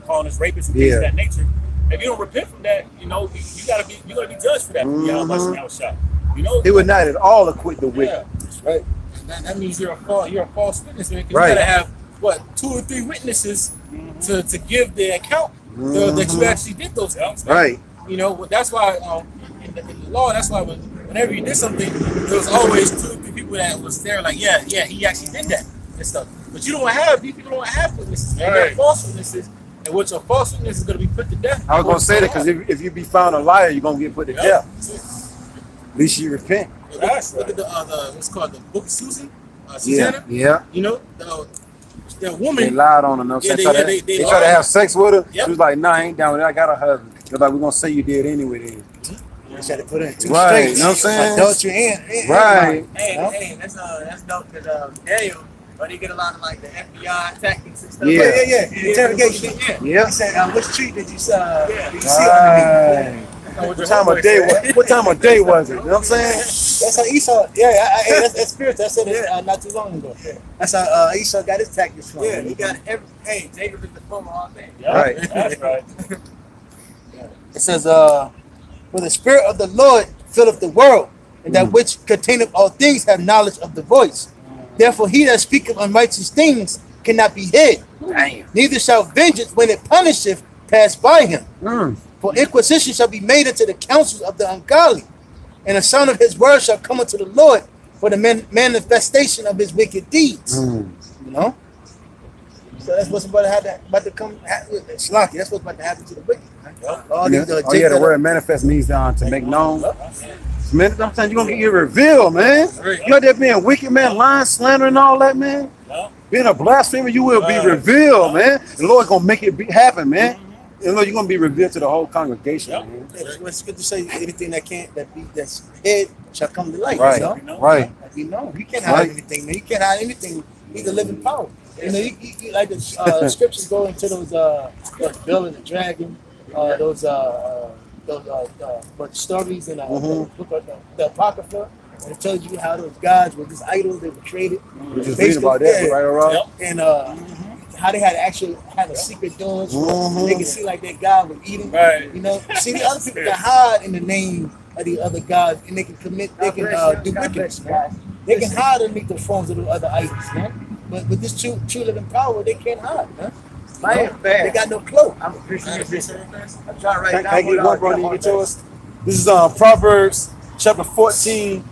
calling us rapists and things of that nature. If you don't repent from that, you know, you're gonna be judged for that. You know, he would not at all acquit the wicked. That's right. That means you're a false witness, man. Because you gotta have what 2 or 3 witnesses to give the account that you actually did those things. Man. Right. You know, that's why in the law, that's why whenever you did something, there was always 2 or 3 people that was there, like, yeah, he actually did that and stuff. But you don't have these people don't have witnesses, man. Right. They're false witnesses, and which a false witness is going to be put to death. I was going to say that because if you be found a liar, you're going to get put to death. At least you repent. Look at the what's called the Book of Susan. Susanna. Yeah. You know, that woman. They lied on her. No, they tried to have sex with her. She was like, "Nah, I ain't down with it. I got a husband." They're like, "We're gonna say you did anyway." Then. You tried to put her in 2 right. straights. You know what I'm saying? Adultery and right. Hey, that's dope because Daniel. But he get a lot of like the FBI tactics and stuff. Yeah. Interrogation. Yeah. He said, "Which tree did you see underneath?" What time of day? What time of day was it? You know what I'm saying? That's how Esau. Yeah, that's spiritual. I said it not too long ago. That's how Esau got his tactics from. Yeah, he got every. Hey, Jacob is the former all thing. Right. That's right. It says, "For the spirit of the Lord filleth the world, and that which containeth all things have knowledge of the voice. Therefore, he that speaketh unrighteous things cannot be hid. Damn. Neither shall vengeance, when it punisheth, pass by him. For inquisition shall be made unto the counsels of the ungodly, and the sound of his word shall come unto the Lord for the manifestation of his wicked deeds." You know? So that's what's about to come. Slocky, that's what's about to happen to the wicked. Right? The word manifest means to make known. Man, sometimes you're gonna get revealed, man. You out there being wicked, man, lying, slander, and all that, man. Being a blasphemer, you will be revealed, man. The Lord's gonna make it happen, man. You know, you're gonna be revealed to the whole congregation. Man. It's good to say anything that's hid shall come to light. Right, you know? right. You know, you can't hide anything, man. You can't hide anything. He's a living power. You know, you like the scriptures go into those Bill and the Dragon, those stories in the book of the Apocrypha. And it tells you how those gods were just idols. They were created. We just read about that, right, around. And how they had a secret doors. They can see like that God was eating. Right. You know, see the other people can hide in the name of the other gods, and they can do wickedness. They can hide underneath the forms of the other idols, man. But with this true living power, they can't hide, man. They got no cloak. I'm appreciating this. I'm trying right now. Can I get one, bro? You get yours? This is Proverbs chapter 14,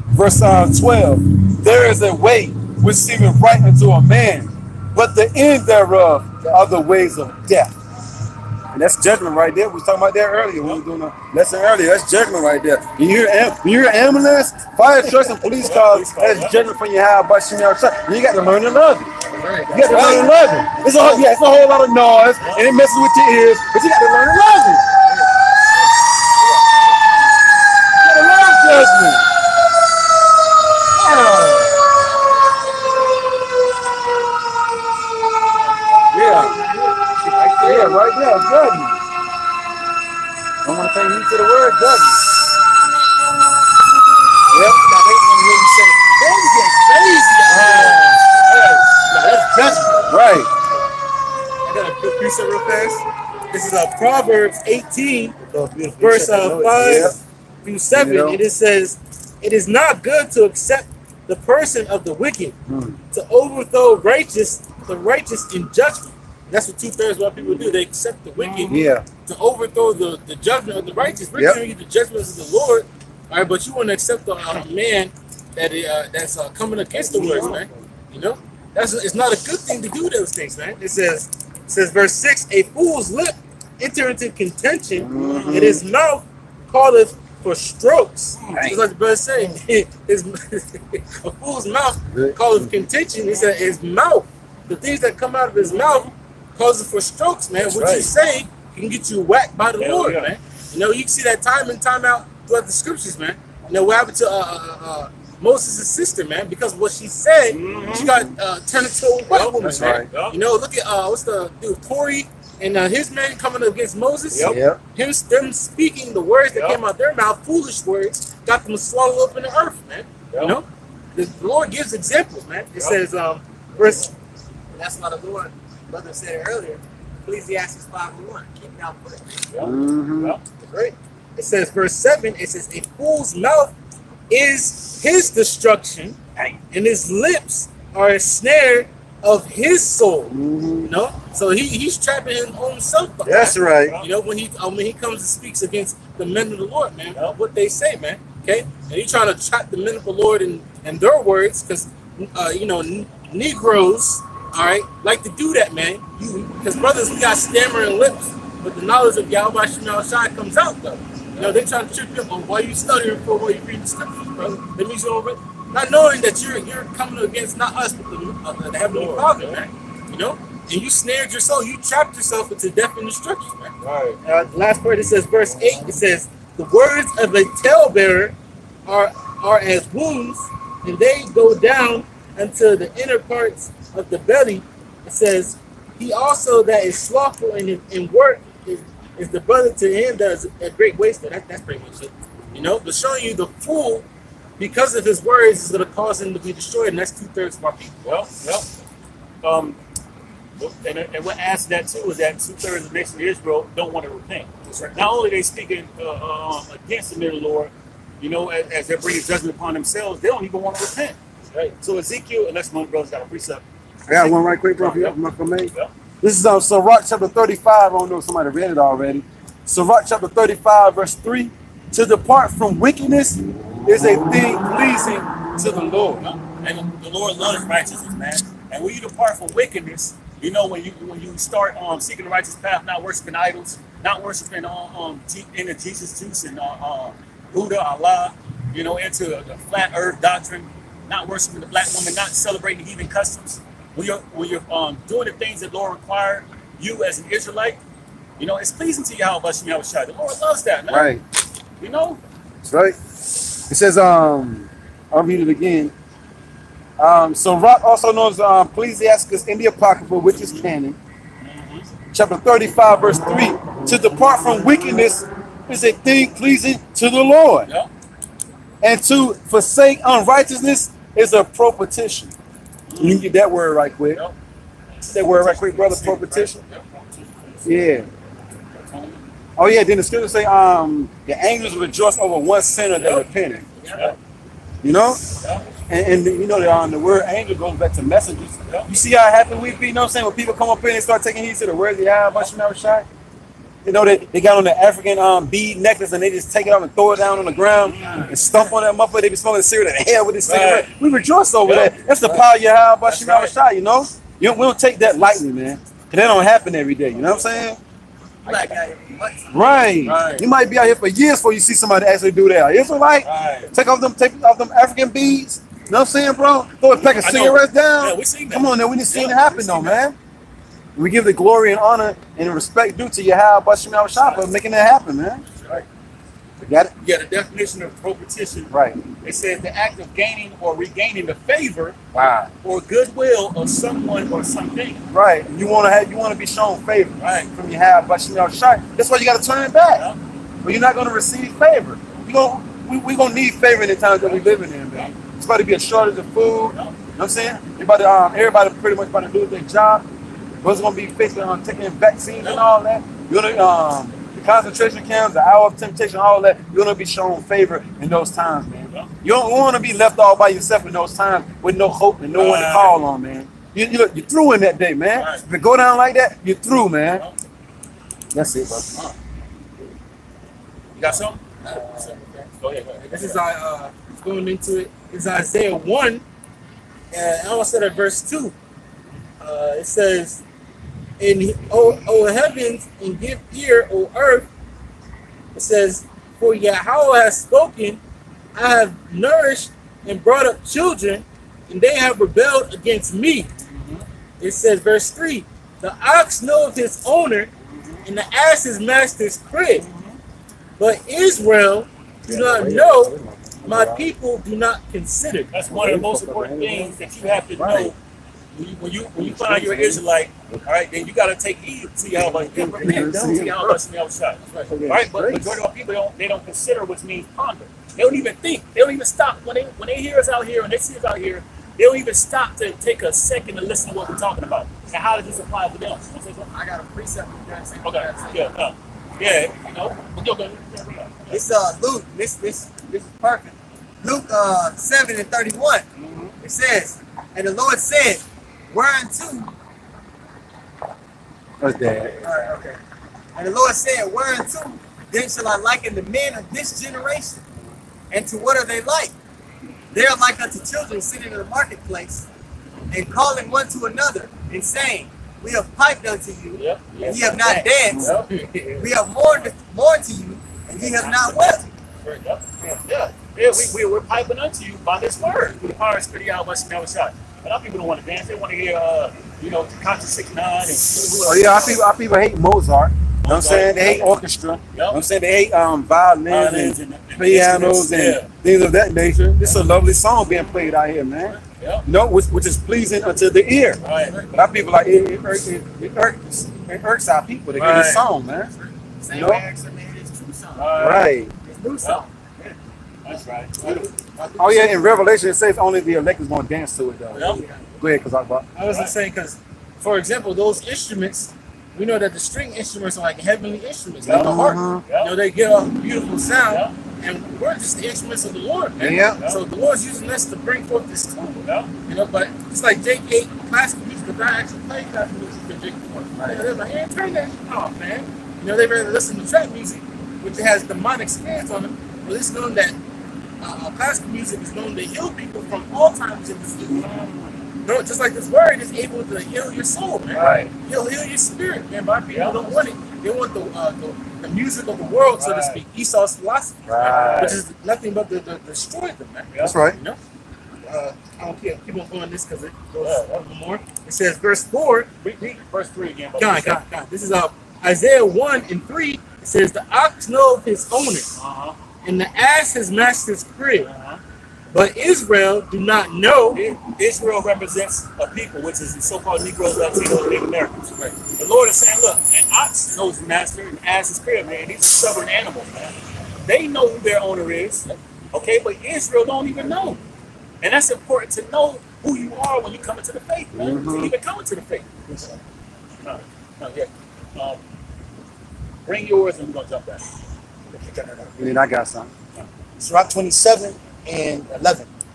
verse 12. There is a way which seemeth right unto a man, but the end thereof are the ways of death. And that's judgment right there. We was talking about that earlier when we were doing a lesson earlier. That's judgment right there. You hear ambulance, fire trucks, and police cars. That's judgment from your high by shooting outside. And you got to learn to love it. You got to learn to love it. It's a whole lot of noise, and it messes with your ears, but you got to learn to love it. You got to love judgment. Yeah, right there, judgment. I want to take you to the word judgment. Yep. Now they want to hear you say, "They get crazy." Now that's judgment. Right. I got a good piece of real fast. This is Proverbs 18, verse 5 through 7. And it says, "It is not good to accept the person of the wicked, to overthrow the righteous in judgment." That's what 2/3 of what people do. They accept the wicked to overthrow the judgment of the righteous. We're giving you the judgments of the Lord, all right? But you want to accept the man that's coming against the words, man. You know, it's not a good thing to do those things, man. It says verse 6: "A fool's lip enter into contention, and his mouth calleth for strokes." Just like the brother said, a fool's mouth calleth contention. He said his mouth, the things that come out of his mouth, causes for strokes, man. What you say can get you whacked by the Lord, man. You know, you can see that time and time out throughout the scriptures, man. You know, what happened to Moses' sister, man, because what she said, she got turned into a white woman, man. You know, look at what's the dude, Corey and his man coming against Moses. Them speaking the words that came out their mouth, foolish words, got them swallowed up in the earth, man. You know, the Lord gives examples, man. It says, verse. That's why the Lord, brother said it earlier. Ecclesiastes 5:1. Keep it out foot. Well, great. It says, verse 7, it says, a fool's mouth is his destruction, and his lips are a snare of his soul. You know, so he's trapping his own self. That's right. You know, when he comes and speaks against the men of the Lord, man, what they say, man. Okay, and he's trying to trap the men of the Lord in their words, because you know, Negroes, all right, like to do that, man. Because brothers, we got stammering lips, but the knowledge of Yahweh Shai comes out though. You know, they trying to trip you up on why you studying for, why you reading the scriptures, bro. That means you're not knowing that you're coming against not us, but the Heavenly Father, man. You know, and you snared your soul, you trapped yourself into death and destruction, man. Right. The last part, it says, verse 8, it says, the words of a talebearer are as wounds, and they go down unto the inner parts of the belly. It says, he also that is slothful in work is the brother to him that is a great waster. That's pretty much it. You know, but showing you the fool, because of his words, is going to cause him to be destroyed, and that's 2/3 of our people. And what adds to that too is that 2/3 of the nation of Israel don't want to repent. Right. Not only they speaking against the men of the Lord, you know, as they're bringing judgment upon themselves, they don't even want to repent. Right. So Ezekiel, unless one brother's got a precept. I got one right quick, bro. This is Sirach chapter 35. I don't know if somebody read it already. Sirach chapter 35, verse 3. To depart from wickedness is a thing pleasing to the Lord. And the Lord loves righteousness, man. And when you depart from wickedness, you know, when you start seeking the righteous path, not worshiping idols, not worshiping into Jesus juice and Buddha, Allah, you know, into the flat earth doctrine, not worshiping the black woman, not celebrating heathen customs. When you're doing the things that the Lord required you as an Israelite, you know, it's pleasing to Yahweh Shai. The Lord loves that, man. Right. You know? That's right. It says, I'll read it again. Sirach, also known as Ecclesiastes in the Apocrypha, which is canon. Chapter 35, verse 3. To depart from wickedness is a thing pleasing to the Lord. Yep. And to forsake unrighteousness is a propitiation. You can get that word right quick. Yep. That word right quick, brother, propitiation. Yeah. Oh yeah, then the scripture say the angels rejoice over one sinner that repented. Yep. You know? Yep. And you know the word angel goes back to messengers. You see how happy we be, you know what I'm saying? When people come up here and start taking heed to the words of Yahweh Shai. You know, they got on the African bead necklace and they just take it off and throw it down on the ground and stomp on that motherfucker. They be smoking cigarette the hell with this cigarette. Right. We rejoice over that. That's the power of Yahweh Shai, you know? We don't take that lightly, man. Cause that don't happen every day, you know what I'm saying? Right. You might be out here for years before you see somebody actually do that. Israelite, take off them African beads. You know what I'm saying, bro? Throw a pack of cigarettes down. Yeah, come on, now we didn't see it happen though, man. We give the glory and honor and respect due to Yahweh Shai for making that happen, man. Right. Got it? Yeah, the definition of propitiation. Right. It says the act of gaining or regaining the favor or goodwill of someone or something. Right. You want to be shown favor. Right. From Yahweh Shai. That's why you got to turn it back. Yeah. But you're not going to receive favor. We're going to need favor in the times that we're living in, man. It's about to be a shortage of food. You know what I'm saying? Everybody pretty much about to do their job. What's going to be facing taking vaccines and all that. You're going to the concentration camps, the hour of temptation, all that. You're going to be shown favor in those times, man. You don't want to be left all by yourself in those times with no hope and no one to call on, man. You're through in that day, man. If it go down like that, you're through, man. That's it, bro. You got something? Go ahead. This is going into it. It's Isaiah 1, and I almost said at verse 2. It says, O heavens, and give ear, O earth. It says, for Yahweh has spoken, I have nourished and brought up children, and they have rebelled against me. It says, verse 3, the ox knoweth his owner, and the ass his master's crib. But Israel do not know, my people do not consider. That's one of the most important things that you have to know. When you find out you're an Israelite, all right, then you got to take heed to Yahweh. All right, but the majority of people they don't consider what means ponder. They don't even think. They don't even stop when they hear us out here and they see us out here. They don't even stop to take a second to listen to what we're talking about. And how does this apply to them? I got a precept with that. Okay. Yeah. You know. Okay. It's Luke. This is perfect. Luke 7:31. It says, and the Lord said, whereunto. What's that? All right. Okay. And the Lord said, whereunto then shall I liken the men of this generation? And to what are they like? They are like unto children sitting in the marketplace and calling one to another and saying, we have piped unto you, and ye have not danced. We have mourned to you, and ye have not wept. We're piping unto you by this word. The power is pretty out, but never shot. A lot of people don't want to dance. They want to hear, Concert 69. Oh yeah, our people hate Mozart. You know what I'm saying? They hate orchestra. You know what I'm saying? They hate violins and pianos and things of that nature. It's a lovely song being played out here, man. Yeah. You know, which is pleasing unto the ear. Right. But our people like it irks our people to hear this song, man. Same way actually made this true song. Right. It's new song. That's right. Oh yeah, in Revelation it says only the elect is going to dance to it though. Yep. Go ahead, cause I was just saying, because, for example, those instruments, we know that the string instruments are like heavenly instruments, like the harp. You know, they give a beautiful sound, and we're just the instruments of the Lord, man. Yeah. So the Lord's using us to bring forth this tune. You know, but it's like Jake ate classical music, because I actually played classical music for Jake before. You know, they're like, hey, turn that shit off, man. You know, they rather listen to trap music, which has demonic spirits on them. But it's known that classical music is known to heal people from Alzheimer's and disease. No, just like this word is able to heal your soul, man. Right. He'll heal your spirit, man. But people don't want it. They want the music of the world, so to speak. Esau's philosophy, which is nothing but to destroy them, man. That's right. You know? I don't care. Keep on going this because it goes a little more. It says, verse 4. Read verse 3 again. God. This is Isaiah 1:3. It says, the ox knoweth his owner, and the ass his master's crib. But Israel do not know. Israel represents a people, which is the so-called Negroes, Latinos, and Native Americans. Right. The Lord is saying, look, an ox knows the master, and ass is crib, man. These are stubborn animals, man. They know who their owner is, okay? But Israel don't even know. And that's important to know who you are when you come into the faith, man. To even come into the faith. Bring yours, and we're going to jump back. And then I got something. Sirach 27:11.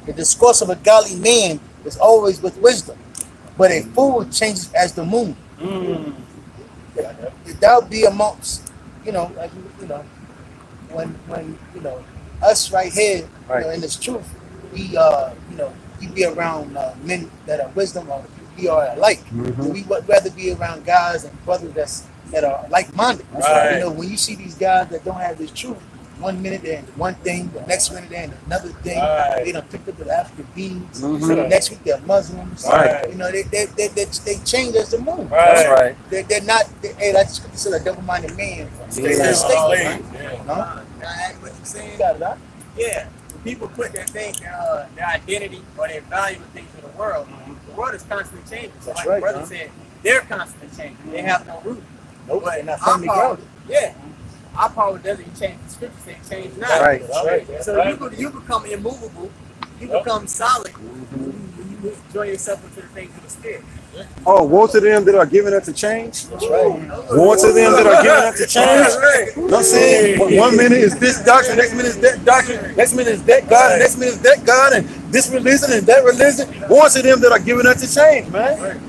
The discourse of a godly man is always with wisdom, but a fool changes as the moon. Thou be amongst, when us right here, in this truth, we we be around men that are wisdom, or we are alike. We would rather be around guys and brothers that are like-minded. Right. You know, when you see these guys that don't have this truth, 1 minute they're in one thing, the next minute they're in another thing. They done picked up the African beads. So the next week they're Muslims. You know, they change as the moon. That's right. They're not. Hey, that's this is a double-minded man. Can I add what you're saying? Yeah. When people put their identity or their value in things in the world is constantly changing. So like the brother said, they're constantly changing. They have no root. Nope, they're not firmly grounded. Yeah. Our power doesn't change. The scripture say change not. So you become immovable. You become solid. You enjoy yourself into the things of the spirit. Oh, woe to them that are giving up to change. That's right. Woe to them that are giving up to change. You know what I'm saying? 1 minute is this doctrine, next minute is that doctrine, next minute is that God, and next minute is that God, and this religion and that religion. Woe to them that are giving up to change, man.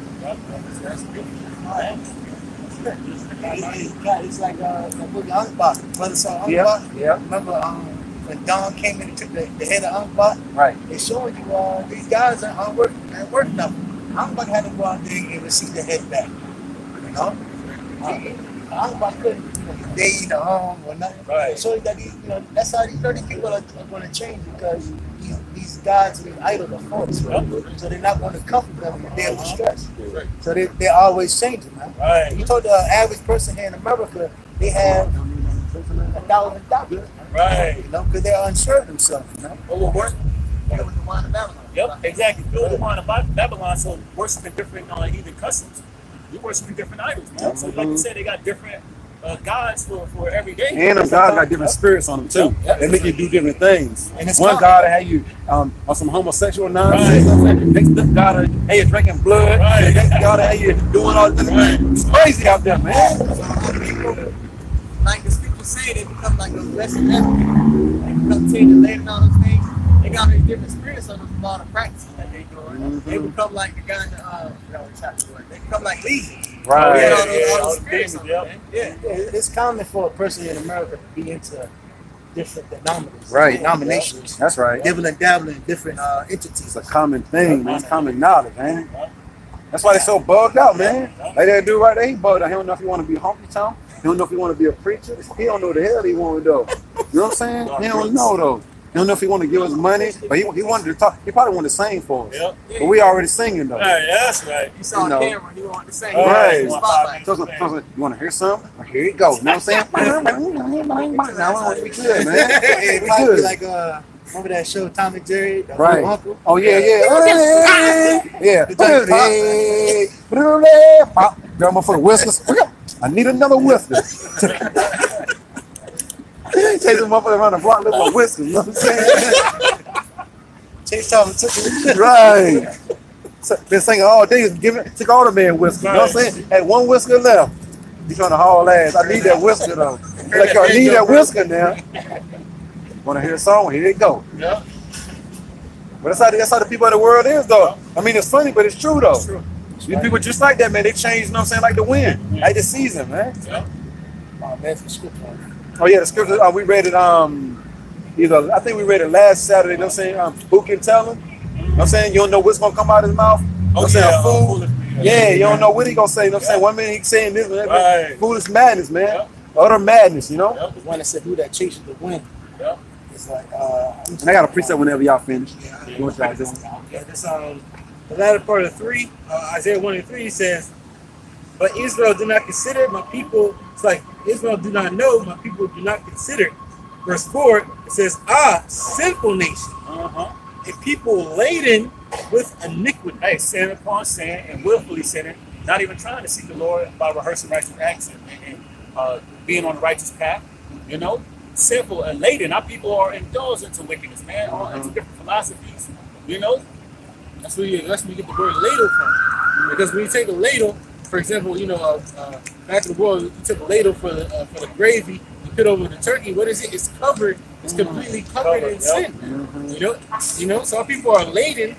It's like the movie Unbot. Brother saw Unbot. Yeah. Remember when Don came in and took the head of Unbot? Right. They showing you these guys aren't worth nothing. Unbot had to go out there and receive the head back. You know? Unbot couldn't day in the home or nothing. Right. So that that's how these 30 people are going to change, because these gods and these idols are false, right? So they're not going to comfort them in their distress. So they're always changing, man. Right. You told the average person here in America, they have $1,000. Right. You know, because they're unsure of themselves, you know? Well, what? With the wine of Babylon. Yep, exactly. Build the wine of Babylon, so worshiping different heathen customs. You worshiping different idols, man. So like you said, they got different gods for every day. And them gods got different spirits on them too. They make you do different things. And it's one God had you on some homosexual nonsense. Next God had you drinking blood. Next God had you doing all this. It's crazy out there, man. Like the scriptures say, they become like those blessed men. They become tender and all those things. They got these different spirits on them from all the practices that they doing. They become like the guy in the they become like legions. Right. All those spirits on them, man. Yeah. It's common for a person in America to be into different denominations. That's right. Dibbling and dabbling in different entities. It's a common thing, man. It's common knowledge, man. That's why they're so bugged out, man. Like that dude right there, he bugged out. He don't know if he want to be honky tonk. He don't know if he want to be a preacher. He don't know the hell he want to do. You know what I'm saying? He don't know though. He don't know if he want to give us money, but he wanted to talk. He probably wanted to sing for us. Yep. But we already singing though. Right, that's right. You saw the camera, he wanted to sing. Right. Spotlight. So, you want to hear something? Well, here you go. You know what I'm saying? Now we good, man. It We might be good. like remember that show Tom and Jerry? The Right. Uncle? Oh yeah. Yeah. Girl, motherfucker, whiskers. I need another whisker. Chase a motherfucker around the block looking for whiskers. You know what I'm saying? Chase Tom and took it. Right. So, been singing all day. Took all the man whiskers. You know what I'm saying? Had one whisker left. He's trying to haul ass. I need that whisker though. Like, yo, I need that whisker now. Want to hear a song? Here it go. Yeah. But that's how the people of the world is though. I mean, it's funny, but it's true though. It's true. These people just like that, man. They change, you know what I'm saying, like the wind, like the season, man. Yeah. Oh, that's the scripture. Oh yeah, the scripture. We read it. Either I think we read it last Saturday. You know what I'm saying? Who can tell him? You know what I'm saying? You don't know what's gonna come out of his mouth. You know what I'm saying? Fool. Yeah, you don't know what he gonna say. You know what I'm saying? 1 minute he's saying this, man. Foolish madness, man. Utter madness, you know. The one that said, "Who that chases the wind?" Yep. It's like. And I got a precept whenever y'all finish. What y'all doing? Yeah, that's the latter part of 3, Isaiah 1 and 3 says, "But Israel do not consider my people." It's like Israel do not know, my people do not consider. Verse 4, it says, sinful nation, a people laden with iniquity. Hey, sin upon sin and willfully sinning, not even trying to seek the Lord by rehearsing righteous acts and being on the righteous path, you know, sinful and laden. Our people are indulged into wickedness, man, into different philosophies, you know. That's where you get the word ladle from. Because when you take a ladle, for example, you know, back in the world, you took a ladle for the gravy, you put over the turkey. What is it? It's covered. It's completely covered in sin. You know. So our people are laden.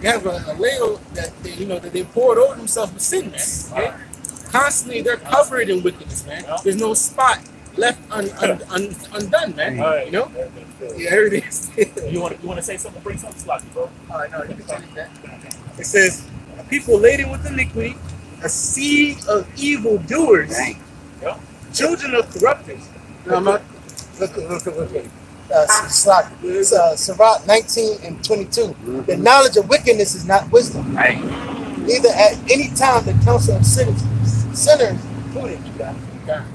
They have a ladle that they poured over themselves with sin, man. Okay? Constantly, they're covered in wickedness, man. There's no spot left undone, man. You know. Yeah, everything is. You want to say something? Bring something sloppy, bro. No, you can change that. It says, "A people laden with iniquity, a seed of evil doers, children of corrupters." Look. Sirach 19 and 22. The knowledge of wickedness is not wisdom. Neither at any time the counsel of sinners prudent.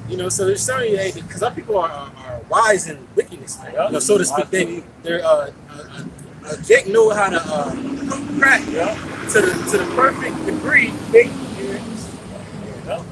You know, so they're showing you, hey, because our people are wise in wickedness, man. You know, so to speak. They're Jake know how to cook crack to the perfect degree.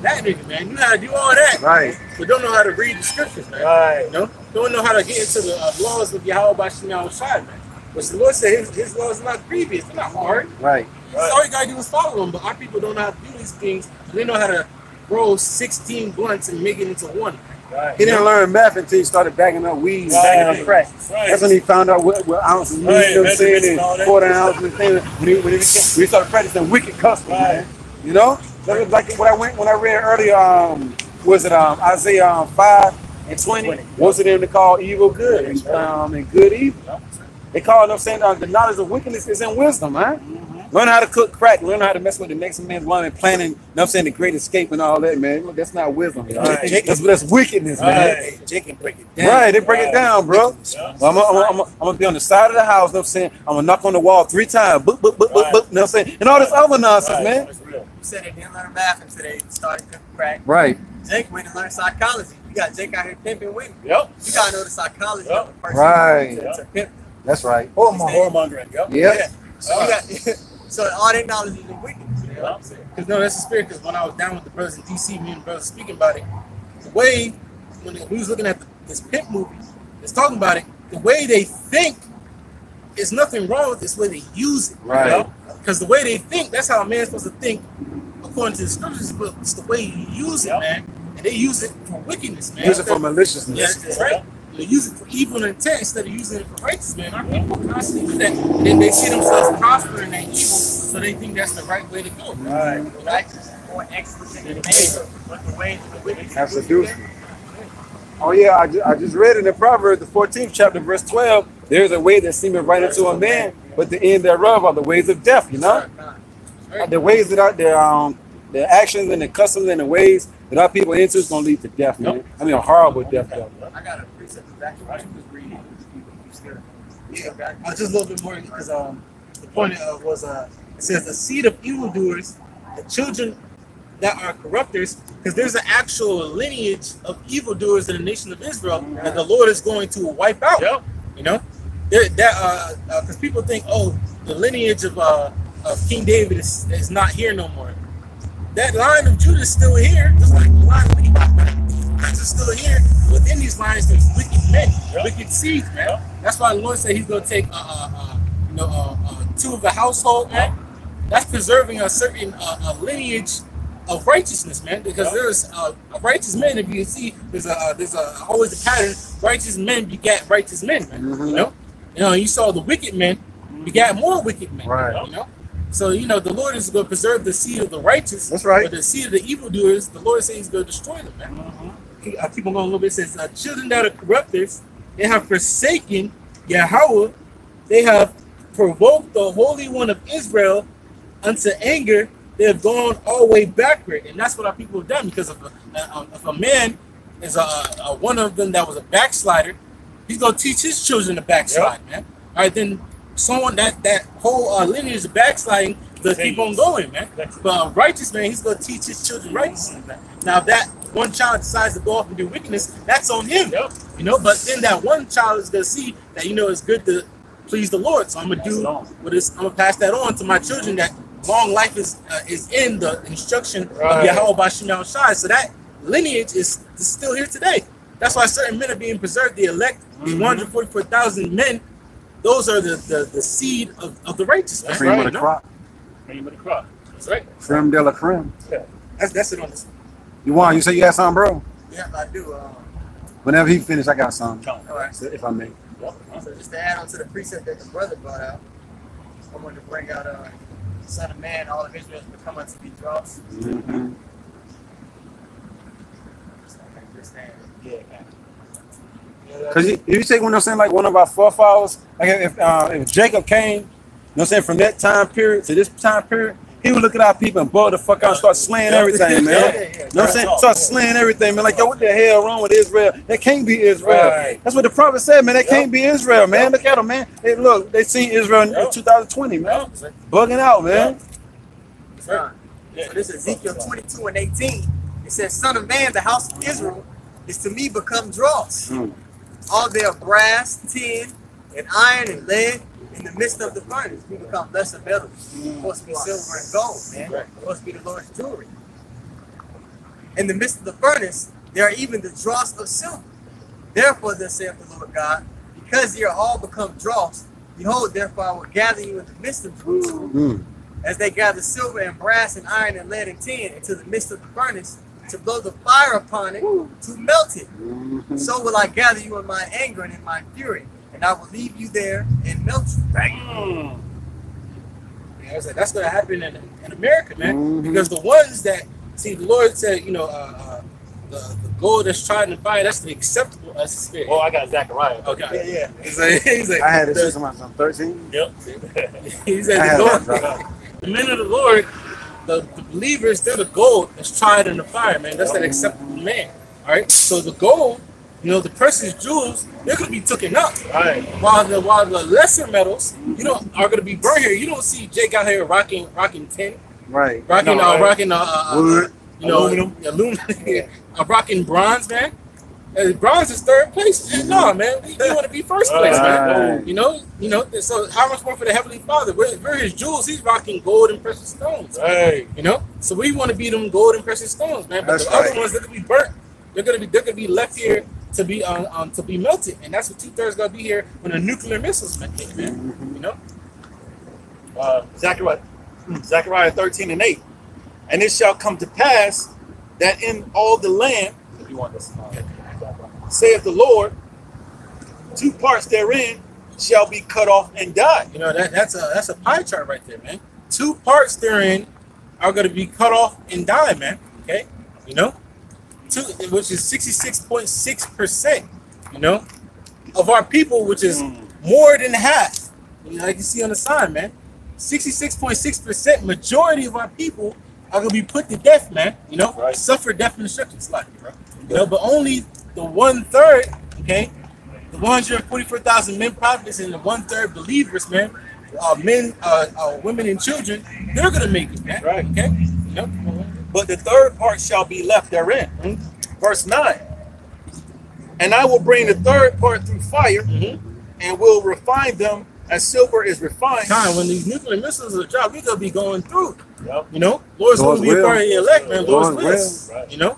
That nigga, man, you know how to do all that, Right? but don't know how to read the scriptures, man. Right. You know, don't know how to get into the laws of Yahweh Bashim Shai, man. But the Lord said his laws are not grievous; they're not hard. Right. All you gotta do is follow them. But our people don't know how to do these things. They know how to roll 16 blunts and make it into one. Right. He didn't learn math until he started bagging up weed and bagging up crack. Right. That's when he found out what ounces mean, you know what I'm saying, and quarter ounces and things. When he started practicing wicked customs, man. You know? That was like when I read earlier, was it Isaiah 5 and 20? Most of them they call evil good and good evil. They call them saying the knowledge of wickedness is in wisdom, man. Learn how to cook crack, learn how to mess with the next man's woman and planning, you know what I'm saying, the great escape and all that, man. Look, that's not wisdom. Right. That's wickedness, man. Jake can break it down. Right, they break it down, bro. Well, I'm gonna be on the side of the house, you know what I'm saying? I'm gonna knock on the wall 3 times, boop, boop, boop, boop, boop, you know what I'm saying? And all this other nonsense, man. You said they didn't learn math until they started cooking crack. Right. Jake went to learn psychology. You got Jake out here pimping with me. Yep. You gotta know the psychology of a person. Right. To pimp. That's right. Whoremongering. Yep. Yeah. So you got so all they knowledge is the wickedness. You know what I'm saying? Because no, that's the spirit. Because when I was down with the brothers in DC, me and the brothers speaking about it, the way when we was looking at this pimp movie, it's talking about it. The way they think is nothing wrong with this way they use it, right? Because the way they think, that's how a man's supposed to think according to the scriptures. But it's the way you use it, man. And they use it for wickedness, man. Use it for maliciousness. Yeah, that's right. They use it for evil intent instead of using it for righteousness, man. Our people constantly do that. Then they see themselves prospering in evil, so they think that's the right way to go. Right. Righteousness is more excellent than neighbor, but the way of the wicked That's seducing. Oh yeah, I just read in the Proverbs, the 14th chapter, verse 12. There's a way that seemeth right unto a man, but the end thereof are the ways of death. You know, the ways that are the actions and the customs and the ways that our people into is gonna lead to death, man. I mean, a horrible death. Though. I got a precept exactly what you was reading. Yeah, just a little bit more because the point was it says the seed of evildoers, the children that are corrupters, because there's an actual lineage of evildoers in the nation of Israel that the Lord is going to wipe out. You know, because people think, oh, the lineage of King David is not here no more. That line of Judah is still here, just like the line of Levi. Is still here. Within these lines, there's wicked men, wicked seeds, man. That's why the Lord said He's going to take, two of the household, man. That's preserving a certain lineage of righteousness, man. Because there's righteous men. If you see, there's always a pattern. Righteous men begat righteous men, man. You know, you saw the wicked men begat more wicked men, right? You know. So, you know, the Lord is going to preserve the seed of the righteous. That's right. But the seed of the evildoers, the Lord says He's going to destroy them, man. I keep on going a little bit. It says, children that are corrupters, they have forsaken Yahweh. They have provoked the Holy One of Israel unto anger. They have gone all the way backward. And that's what our people have done. Because if a man is one of them that was a backslider, he's going to teach his children to backslide, man. All right, then someone that whole lineage of backsliding to keep on going, man. But a righteous man, he's going to teach his children righteousness. Now, if that one child decides to go off and do wickedness, that's on him, you know. But then that one child is going to see that, you know, it's good to please the Lord. So I'm going to do what is, I'm going to pass that on to my children, that long life is in the instruction of Yahweh Bashim Shai. So that lineage is still here today. That's why certain men are being preserved. The elect, the 144,000 men, those are the seed of the righteous. That's cream of the crop. Cream of the crop. That's right. Creme de la creme. Yeah. That's it on this. You say you got something, bro? Yeah, I do. Whenever he finished, I got something. All right. So if I may. So just to add on to the precept that the brother brought out, I wanted to bring out Son of Man, all of Israel will come unto thee dross. Because you say, when I'm saying, like one of our forefathers, like if Jacob came, you know what I'm saying, from that time period to this time period, he would look at our people and blow the fuck out and start slaying everything, man. You know what I'm saying? Start slaying everything, man. Like, yo, what the hell wrong with Israel? That can't be Israel. That's what the prophet said, man. That can't be Israel, man. Look at them, man. Hey, look, they seen Israel in 2020, man. Bugging out, man. So this is Ezekiel 22 and 18. It says, Son of man, the house of Israel is to me become dross. All their brass, tin, and iron, and lead in the midst of the furnace. We become lesser metals. Supposed to be silver and gold, man. Supposed to be the Lord's jewelry. In the midst of the furnace, there are even the dross of silver. Therefore, thus saith the Lord God, because ye are all become dross, behold, therefore I will gather you in the midst of Jerusalem, as they gather silver and brass and iron and lead and tin into the midst of the furnace, to blow the fire upon it, to melt it. So will I gather you in my anger and in my fury, and I will leave you there and melt you. Yeah, that's going to happen in America, man. Because the ones that, see, the Lord said, you know, the gold that's tried in the fire, that's the acceptable as spirit. Oh, I got Zechariah. Okay. Yeah. He's like, I had it since I'm 13. Yep. He said, the men of the Lord, the believers, they're the gold that's tried in the fire, man. That's that acceptable man. All right. So the gold, you know, the precious jewels, they're gonna be taken up. Right. While the lesser metals, you know, are gonna be burned here. You don't see Jake out here rocking tin. Right. Rocking wood. You know, aluminum. Rocking bronze, man. Bronze is third place. No, man, we want to be first place, man. You know. So how much more for the Heavenly Father? We're His jewels. He's rocking gold and precious stones. Right. You know. So we want to be them gold and precious stones, man. But the other ones that we burnt. They're gonna be left here to be melted, and that's what 2/3 gonna be here when the nuclear missiles hit, man. You know. Zechariah 13:8, and it shall come to pass that in all the land, if you want this, saith the Lord, 2 parts therein shall be cut off and die. You know, that's a pie chart right there, man. 2 parts therein are going to be cut off and die, man. Okay, you know, which is 66.6%. You know, of our people, which is more than half. You know, like you see on the sign, man. 66.6% majority of our people are going to be put to death, man. You know, suffer death and destruction, slightly, bro. You know, but only the 1/3, okay. The 144,000 men prophets and the 1/3 believers, man, men, women, and children, they're gonna make it, man. Right. Okay. Yep. But the 3rd part shall be left therein. Verse 9. And I will bring the 3rd part through fire, and will refine them as silver is refined. Time when these nuclear missiles are dropped, we're gonna be going through. Yep. You know, Lord's gonna be a part of the elect, man. Lord's will. Right. You know.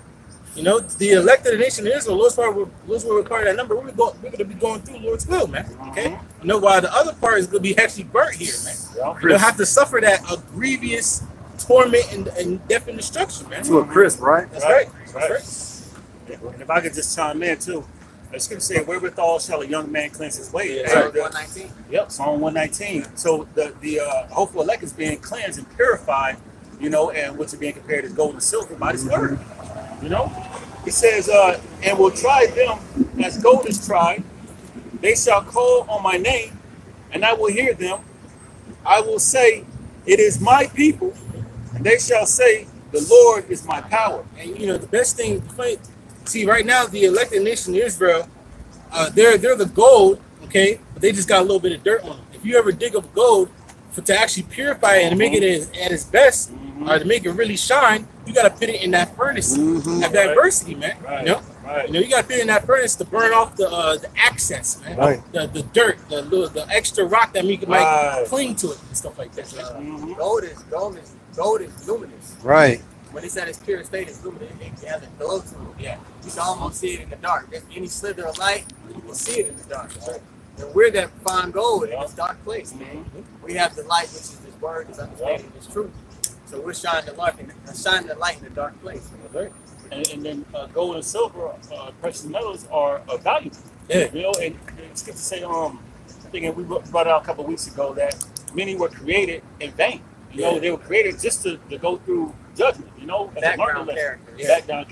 You know, the elected nation of Israel, Lord's will require that number. We're going to be going through Lord's will, man. Okay? You know, while the other part is going to be actually burnt here, man. You don't have to suffer that grievous torment and death and destruction, man. To a crisp, right? That's right. Right. And if I could just chime in, too. The scripture said, wherewithal shall a young man cleanse his way? Yeah. Psalm 119. Yep, Psalm 119. So the hopeful elect is being cleansed and purified, you know, and what's being compared as gold and silver by this word. You know, he says, and will try them as gold is tried. They shall call on my name, and I will hear them. I will say, it is my people, and they shall say, the Lord is my power. And you know, the best thing, see, right now the elected nation of Israel, they're the gold, okay, but they just got a little bit of dirt on them. If you ever dig up gold to actually purify it and make it at its best, or to make it really shine, you gotta put it in that furnace of adversity, man. You know, you know, you gotta put it in that furnace to burn off the excess, man. The dirt, the extra rock that might cling to it and stuff like that. Gold is luminous. Right. When it's at its pure state, it's luminous. It has a glow to it. Yeah, you can almost see it in the dark. There's any slither of light, you can see it in the dark. And we're that fine gold in this dark place, man. We have the light, which is this word, this understanding, this truth. So we're shining the light in the dark place. And then gold and silver, precious metals are valuable. Yeah. You know, and it's good to say, I think we brought out a couple of weeks ago that many were created in vain. You know, they were created just to go through judgment. You know, background characters. Background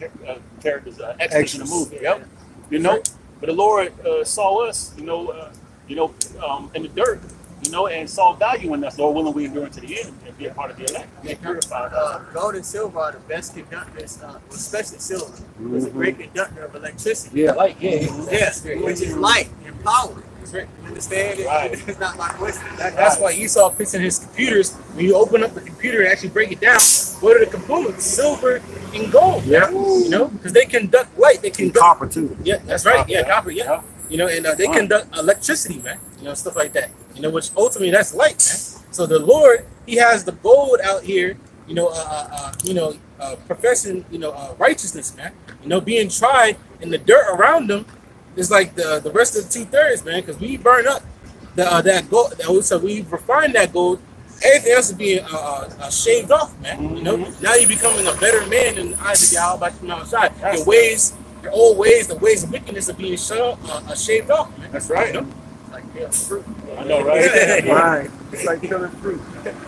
characters, extras in the movie. Yep. You know, but the Lord saw us, in the dirt. You know, and saw value in us, Lord willing, we endure to the end and be a part of the elect. They purified us. Gold and silver are the best conductors, especially silver. It's a great conductor of electricity. Yeah, light, Yes, which is light and power. You understand? Right. It's not my question. That's why Esau fixing his computers. When you open up the computer and actually break it down, what are the components? Silver and gold. Yeah. You know, because they conduct light. They conduct copper too. Yeah, that's right. Yeah, copper. Yeah. You know, and they conduct electricity, man. You know, stuff like that. You know, which ultimately that's light, man. So the Lord, He has the gold out here. Professing, righteousness, man. You know, being tried, and the dirt around them is like the rest of the 2/3, man. Because we burn up that gold. So we refine that gold. Everything else is being shaved off, man. You know, now you're becoming a better man in the eyes of Yahweh outside. Your ways, your old ways, the ways of wickedness are being shaved off, man. That's right. You know? Like fruit. I know, right? Right. It's like killing fruit.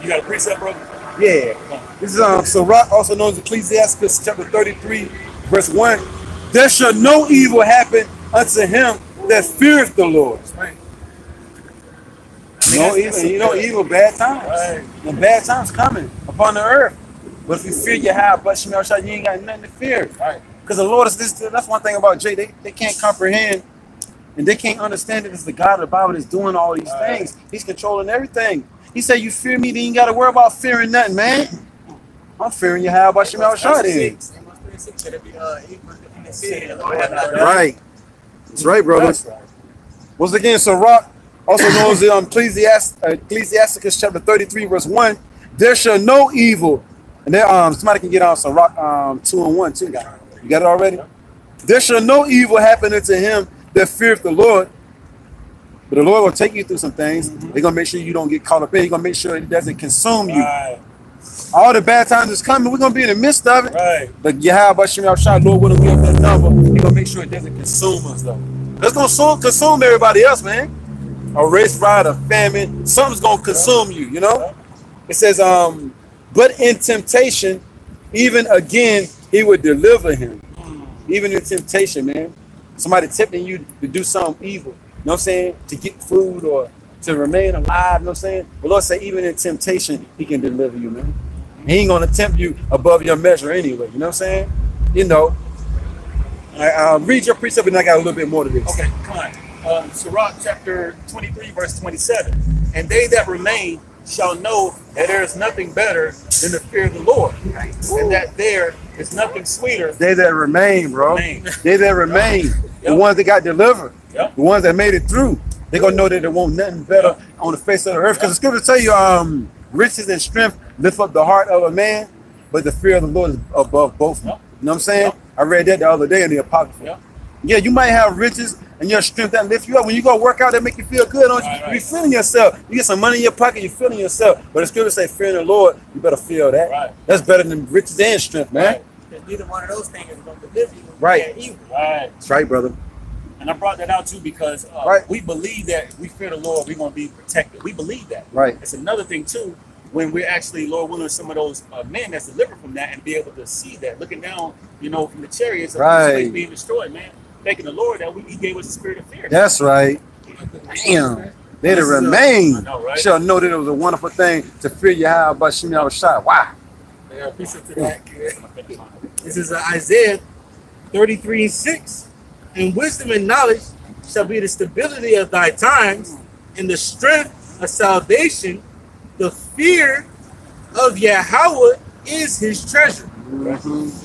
You got a precept, bro? Yeah. This is Sirach, also known as Ecclesiastes chapter 33, verse 1. There shall no evil happen unto him that feareth the Lord. Right. No evil, evil, bad times. Right. And bad times coming upon the earth. But if you fear Yahweh, but you ain't got nothing to fear. Right. Because the Lord is this. That's one thing about Jay. They can't comprehend and they can't understand that it's the God of the Bible that's doing all these things. He's controlling everything. He said, "You fear me, then you got to worry about fearing nothing, man." I'm fearing Yahweh by Shem Al-Shadi. Right. That's right, brothers. Once again, Sirach, also known as Ecclesiastes chapter 33, verse 1. There shall no evil. And there, somebody can get on Sirach 2 and 1 too. You got it already? There shall no evil happen unto him that feareth the Lord. But the Lord will take you through some things. They're going to make sure you don't get caught up in it. He's going to make sure it doesn't consume you. Right. All the bad times is coming. We're going to be in the midst of it. Right. But Yahweh Shem Shah, Lord, when we have that number, he's going to make sure it doesn't consume us, though. It's going to consume everybody else, man. A race ride, a famine, something's going to consume you, you know? It says, but in temptation, even again, he would deliver him. Even in temptation, man. Somebody tempting you to do something evil, you know what I'm saying? To get food or to remain alive, you know what I'm saying? The Lord said, even in temptation, he can deliver you, man. He ain't going to tempt you above your measure anyway, you know what I'm saying? You know. I'll read your precept and I got a little bit more to this. Okay, come on. Sirach chapter 23, verse 27. And they that remain shall know that there is nothing better than the fear of the Lord, and that there is nothing sweeter. They that remain, bro. They that remain. The ones that got delivered. The ones that made it through. They're going to know that there won't nothing better on the face of the earth. Because the scripture tell you, riches and strength lift up the heart of a man, but the fear of the Lord is above both. You know what I'm saying? I read that the other day in the Apocrypha. Yeah, you might have riches and your strength that lift you up. When you go work out, that make you feel good, don't you? You be feeling yourself. You get some money in your pocket, you're feeling yourself. But the scripture say, fear the Lord, you better feel that. That's better than riches and strength, man. Because neither one of those things is going to deliver you. Right. That's right, brother. And I brought that out too because we believe that we fear the Lord, we're going to be protected. We believe that. Right. It's another thing too, when we're actually, Lord willing, some of those men that's delivered from that and be able to see that, looking down, you know, from the chariots of being destroyed, man. Thanking the Lord that He gave us the spirit of fear. That's right. Damn. They that remain shall know that it was a wonderful thing to fear Yahweh by Shem Shah. Wow. Yeah, appreciate that. This is Isaiah 33:6. And wisdom and knowledge shall be the stability of thy times, and the strength of salvation. The fear of Yahweh is his treasure. You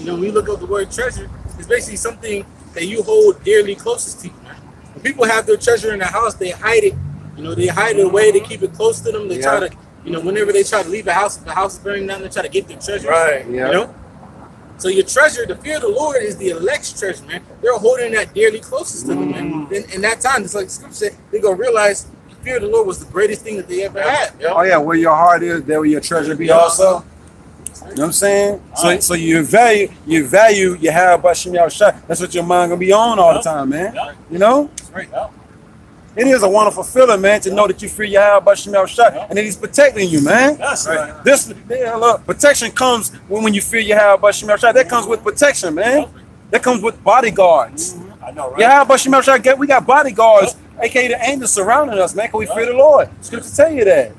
know, when you look up the word treasure, it's basically something that you hold dearly closest to you. When people have their treasure in their house, they hide it. You know, they hide it away, they keep it close to them. They try to, you know, whenever they try to leave the house, if the house is burning down, they try to get their treasure. You know? So your treasure, the fear of the Lord is the elect's treasure, man. They're holding that dearly closest to them, man. In that time, it's like the scripture said, they're going to realize the fear of the Lord was the greatest thing that they ever had. Oh, yeah, where your heart is, there will your treasure be also. You know what I'm saying? So you value Yahweh Shem Shah. That's what your mind gonna be on all the time, man. You know? It is a wonderful feeling, man, to know that you fear Yahweh Shem Shah and that he's protecting you, man. That's right. This protection comes when you fear Yahweh Shem Shah. That comes with protection, man. That comes with bodyguards. I know, right? Yahweh Shem Shah, we got bodyguards, aka the angels surrounding us, man, because we fear the Lord. Scripture tell you that.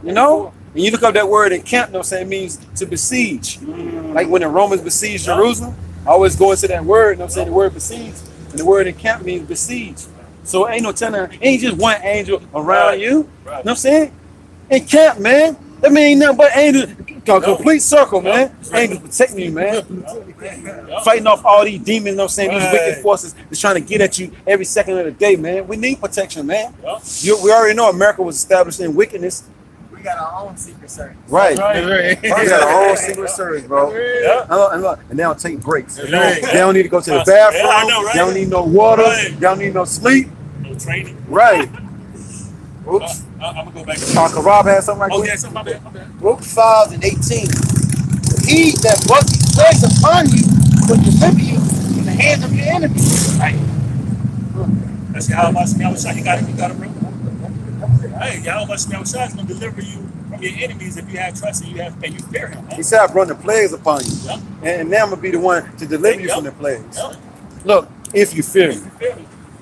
You know? And you look up that word in camp, you know what I'm saying, it means to besiege. Like when the Romans besieged Jerusalem, I always go into that word, you know what I'm saying, the word besiege. And the word in camp means besiege. So ain't no telling, ain't just one angel around you. You know what I'm saying? In camp, man. That means nothing but angels, a complete circle, man. Angels protecting you, man. Fighting off all these demons, you know what I'm saying, these wicked forces that's trying to get at you every second of the day, man. We need protection, man. We already know America was established in wickedness. We got our own secret service. Right. We got our own secret service, bro. And they don't take breaks. They don't need to go to the bathroom. They don't need no water. They don't need no sleep. No training. Right. Oops. I'm going to go back to Rob had something like that? Oh, yeah, something my bad. Luke 5:18. He that brought these plagues upon you will deliver you from the hands of your enemies. Right. That's Yahweh Shem Shah. You got it, bro. Hey, Yahweh Shem Shah is going to deliver you from your enemies if you have trust and you fear him. Man. He said, I brought the plagues upon you. And now I'm going to be the one to deliver you from the plagues. Look, if you fear me.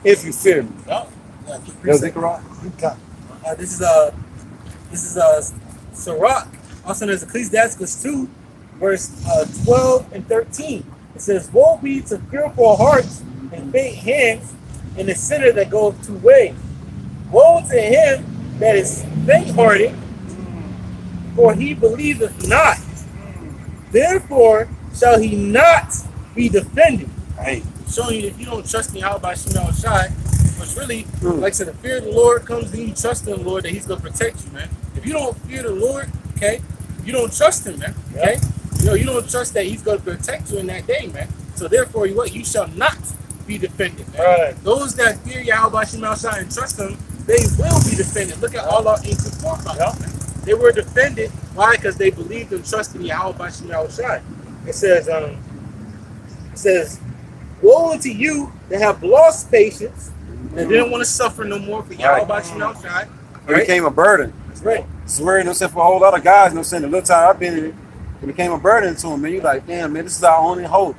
If you fear me. This is Sirach, also known as Ecclesiastes 2, verse 12 and 13. It says, woe be to fearful hearts and faint hands, and the sinner that goeth two ways. Woe to him that is faint-hearted, for he believeth not. Therefore shall he not be defended. Right. Showing you if you don't trust me, how about Shem Shai? Which really, like I said, the fear of the Lord comes when you trust in the Lord that he's going to protect you, man. If you don't fear the Lord, okay, you don't trust him, man, okay? You know, you don't trust that he's going to protect you in that day, man. So therefore, what you shall not be defended, man. Right. Those that fear Yahweh Shemashah and trust Him, they will be defended. Look at all our ancient forefathers. They were defended. Why? Because they believed and trusted Yahweh Shemashah. It says, woe unto you that have lost patience and didn't want to suffer no more for Yahweh Shemashah. It became a burden. That's right. It's weird, for a whole lot of guys, the little time I've been in it, it became a burden to them, man. You're like, damn, man, this is our only hope.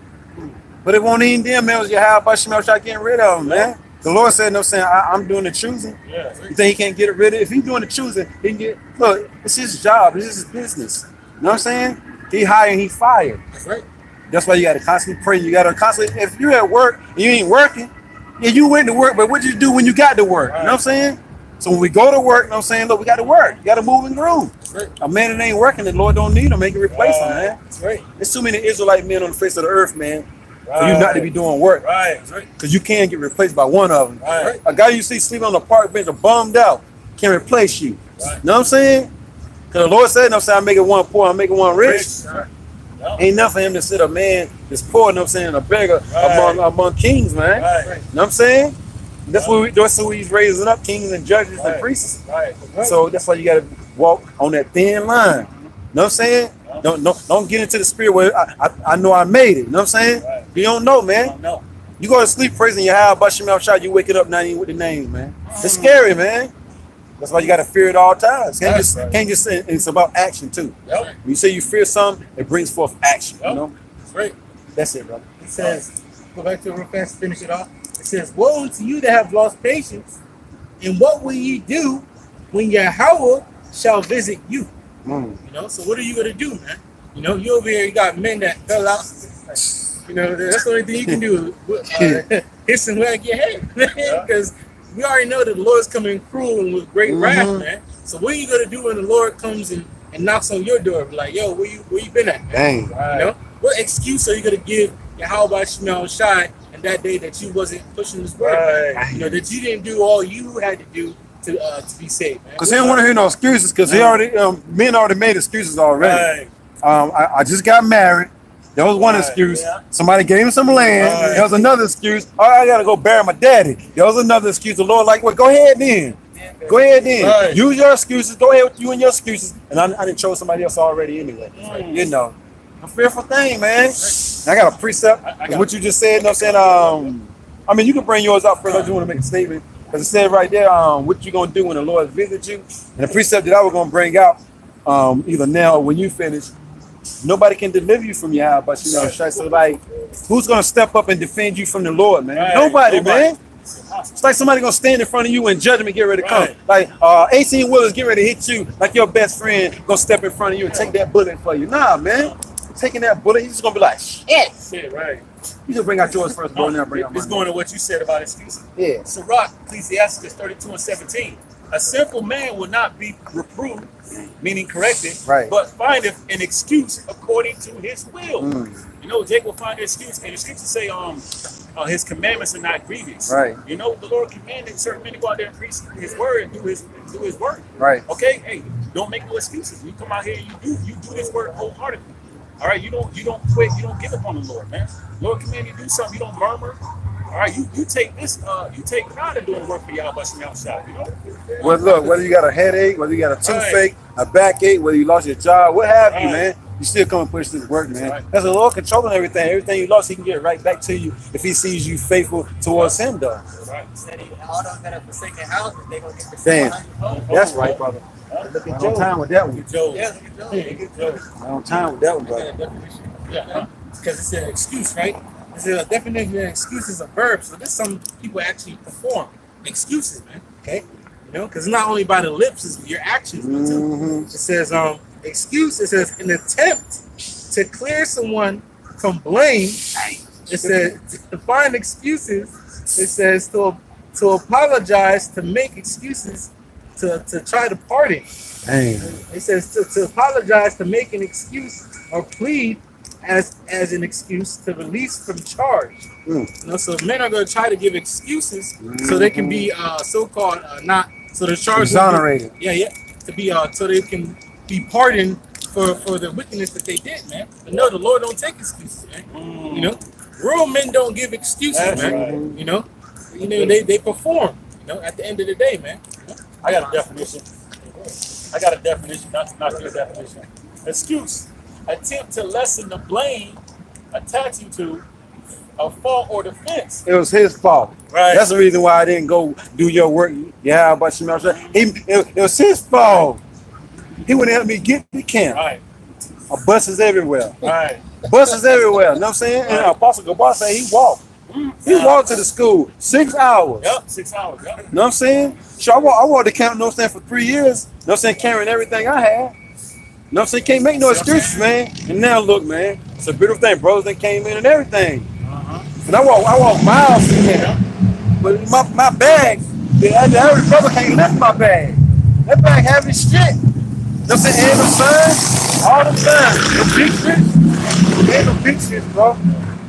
But it won't even them, man. It was Yahweh Shemashah getting rid of them, man. The Lord said, I'm doing the choosing. Yeah. You think He can't get rid of it? If He's doing the choosing, He can get, look, it's His job. It's His business. You know what I'm saying? He hired and He fired. That's right. That's why you got to constantly pray. You got to constantly, if you're at work and you ain't working, yeah, you went to work, but what did you do when you got to work? You know what I'm saying? So when we go to work, you know what I'm saying, look, we got to work. You got to move and groove. Right. A man that ain't working, the Lord don't need him. Make a replacement, man. That's right. There's too many Israelite men on the face of the earth, man, for you not to be doing work. Right. Because you can get replaced by one of them. Right. A guy you see sleeping on the park bench or bummed out can replace you. Right. You know what I'm saying? Because the Lord said, you know what I'm saying, I'm making one poor, I'm making one rich. Right. Ain't enough for him to sit a man that's poor, you know what I'm saying, a beggar among kings, man. Right. You know what I'm saying? That's who he's raising up, kings and judges and priests. Right. So that's why you got to walk on that thin line. You know what I'm saying? Don't get into the spirit where I know I made it. You know what I'm saying? Right. You don't know, man. No. You go to sleep praising Yahweh Shemashah, you wake it up not even with the names, man. It's scary, man. That's why you got to fear it all times. Can't just say it's about action too. Yep. When you say you fear something, it brings forth action. Yep. You know? That's right. That's it, brother. It says, go back to it real fast, finish it off. It says, woe unto you that have lost patience, and what will ye do when Yahweh shall visit you? You know, so what are you gonna do, man? You know, you over here, you got men that fell out. You know, that's the only thing you can do. Hit some whack your head, because we already know that the Lord's coming cruel and with great wrath, man. So what are you gonna do when the Lord comes and knocks on your door? Like, yo, where you been at, man? Dang. You know, what excuse are you gonna give Yahweh Shemashah and that day that you wasn't pushing this word? Right. You know, that you didn't do all you had to do to be saved, man. Because he don't want to hear no excuses. Because men already made excuses already. Right. I just got married. That was one excuse. Yeah. Somebody gave him some land. Right. That was another excuse. Oh, I gotta go bury my daddy. That was another excuse. The Lord like, well, go ahead then. Go ahead then. Right. Use your excuses. Go ahead with you and your excuses. And I didn't chose somebody else already anyway. You know, a fearful thing, man. I got a precept. What you just said. You know what I'm saying? I mean, you can bring yours out first. I just want to make a statement. Because it said right there, what you gonna do when the Lord visits you? And the precept that I was gonna bring out, either now or when you finish, nobody can deliver you from Yahweh, but you know, so like, who's gonna step up and defend you from the Lord, man? Right. Nobody, man. It's like somebody gonna stand in front of you and judgment get ready to come. Right. Like 18 wheelers get ready to hit you, like your best friend gonna step in front of you and take that bullet for you. Nah, man. Taking that bullet, he's just gonna be like, shit. Shit, right. You just bring out yours first, bro. Now bring out It's mine. going to what you said about excuses. Yeah. Sirach, Ecclesiastes 32:17. A simple man will not be reproved, meaning corrected, Right. but findeth an excuse according to his will. You know, Jake will find an excuse, and the scriptures say, his commandments are not grievous. Right. You know, the Lord commanded certain men to go out there and preach His word and do His work. Right. Okay, hey, don't make no excuses. You come out here, you do His work wholeheartedly. All right, you don't quit, you don't give up on the Lord, man. Lord command you to do something, you don't murmur. All right, you take this, you take pride in doing work for Yahweh Shemashah, you know. Well, look, whether you got a headache, whether you got a toothache, a backache, whether you lost your job, what have you, man, you still come and push this work, man. That's the Lord controlling everything. Everything you lost, He can get it right back to you if He sees you faithful towards Him, though. Right. Said all those that have forsaken houses, they gonna get the Damn, that's right, brother. Look at I'm on Job. time with that one. Job. Yeah, I'm on time with that one, brother. Yeah, because it's an excuse, right? It's a definition of excuse is a verb, so this some people actually perform excuses, man. Okay, you know, because not only by the lips, it's your actions. It says, excuse. It says an attempt to clear someone from blame. It says to find excuses. It says to apologize, to make excuses, to try to pardon. Dang. It says to apologize, to make an excuse or plead as an excuse to release from charge. You know, so men are going to try to give excuses so they can be so-called not so the charge Exonerated. To be so they can be pardoned for the wickedness that they did, man. But no, the Lord don't take excuses, man. You know, real men don't give excuses, man. Right. You know, they perform. You know, at the end of the day, man. I got a definition. Not your definition. Excuse. Attempt to lessen the blame attaching to a fault or defense. It was his fault. Right. That's the reason why I didn't go do your work. Yeah, but you know what I'm saying? It was his fault. He wouldn't help me get to camp. Right. Buses everywhere. Right. Buses everywhere. You know what I'm saying? And Apostle Gabar said he walked. He walked to the school 6 hours. Yep. 6 hours. Yep. You know what I'm saying? So I walked to camp, you know what I'm saying, for 3 years. You know what I'm saying? Carrying everything I had. You know what I'm saying? Can't make no excuses, man. And now look, man, it's a beautiful thing. Brothers that came in and everything. And I walk miles to camp. But my bag, the average brother can't lift my bag. That bag heavy as shit. You know what I'm saying? And the signs, all the signs. The big shit. Ain't no big shit, bro.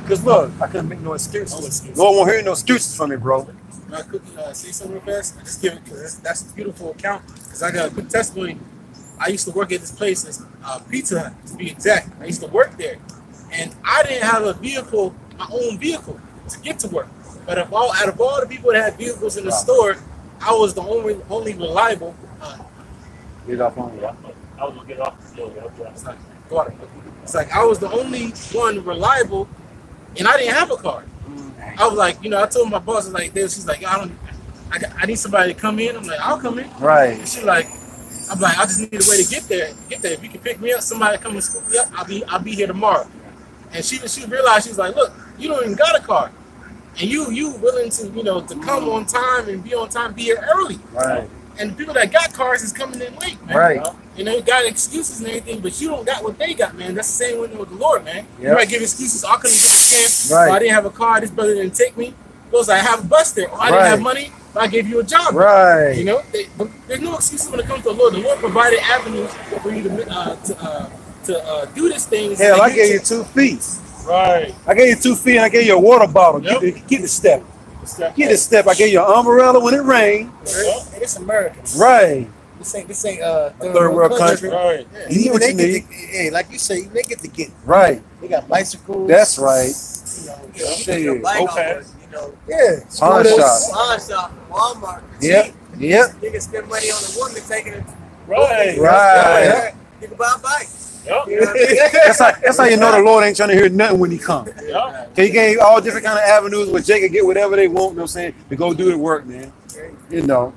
Because look, I couldn't make no excuses. No one won't hear no excuses from me, bro. Can I quickly say something real fast? I just give it because that's a beautiful account. Because I got a quick testimony. I used to work at this place, PT.2, to be exact. I used to work there, and I didn't have a vehicle, my own vehicle, to get to work. But out of all the people that had vehicles in the store, I was the only reliable. Get off on you. I was gonna get off the floor. It's like I was the only one reliable, and I didn't have a car. I was like, I told my boss, like, she's like, I need somebody to come in. I'm like, I'll come in. Right. And she's like, I'm like, I just need a way to get there. If you can pick me up, somebody come and scoop me up, I'll be here tomorrow. And she realized, she's like, look, you don't even got a car, and you willing to to come on time and be on time, be here early. Right. And the people that got cars is coming in late, man. Right. Got excuses and everything, but you don't got what they got, man. That's the same with the Lord, man. Yep. You might give excuses. I couldn't get the camp. Right. I didn't have a car. This brother didn't take me. Goes, I have a bus there. I didn't have money. But I gave you a job. Right. There's no excuses when it comes to the Lord. The Lord provided avenues for you to do this thing. Hell, I gave you 2 feet. Right. I gave you 2 feet, and I gave you a water bottle. Yep. Get the step. Get the step. I gave you an umbrella when it rained. And it's American. Right. This ain't third world country. Right. Yeah. You get what you need. Hey, like you say, they get to get it. Right. They got bicycles. That's right. Shit. Okay. Yeah. Pawn shop. Pawn shop, Walmart. Yep. Yep. You can spend money on a woman taking it. Right. Right. You can buy a bike. Yep. You know what I mean? That's how you know the Lord ain't trying to hear nothing when he comes. Yep. He gave all different kind of avenues where Jake can get whatever they want, you know what I'm saying, to go do the work, man. You know.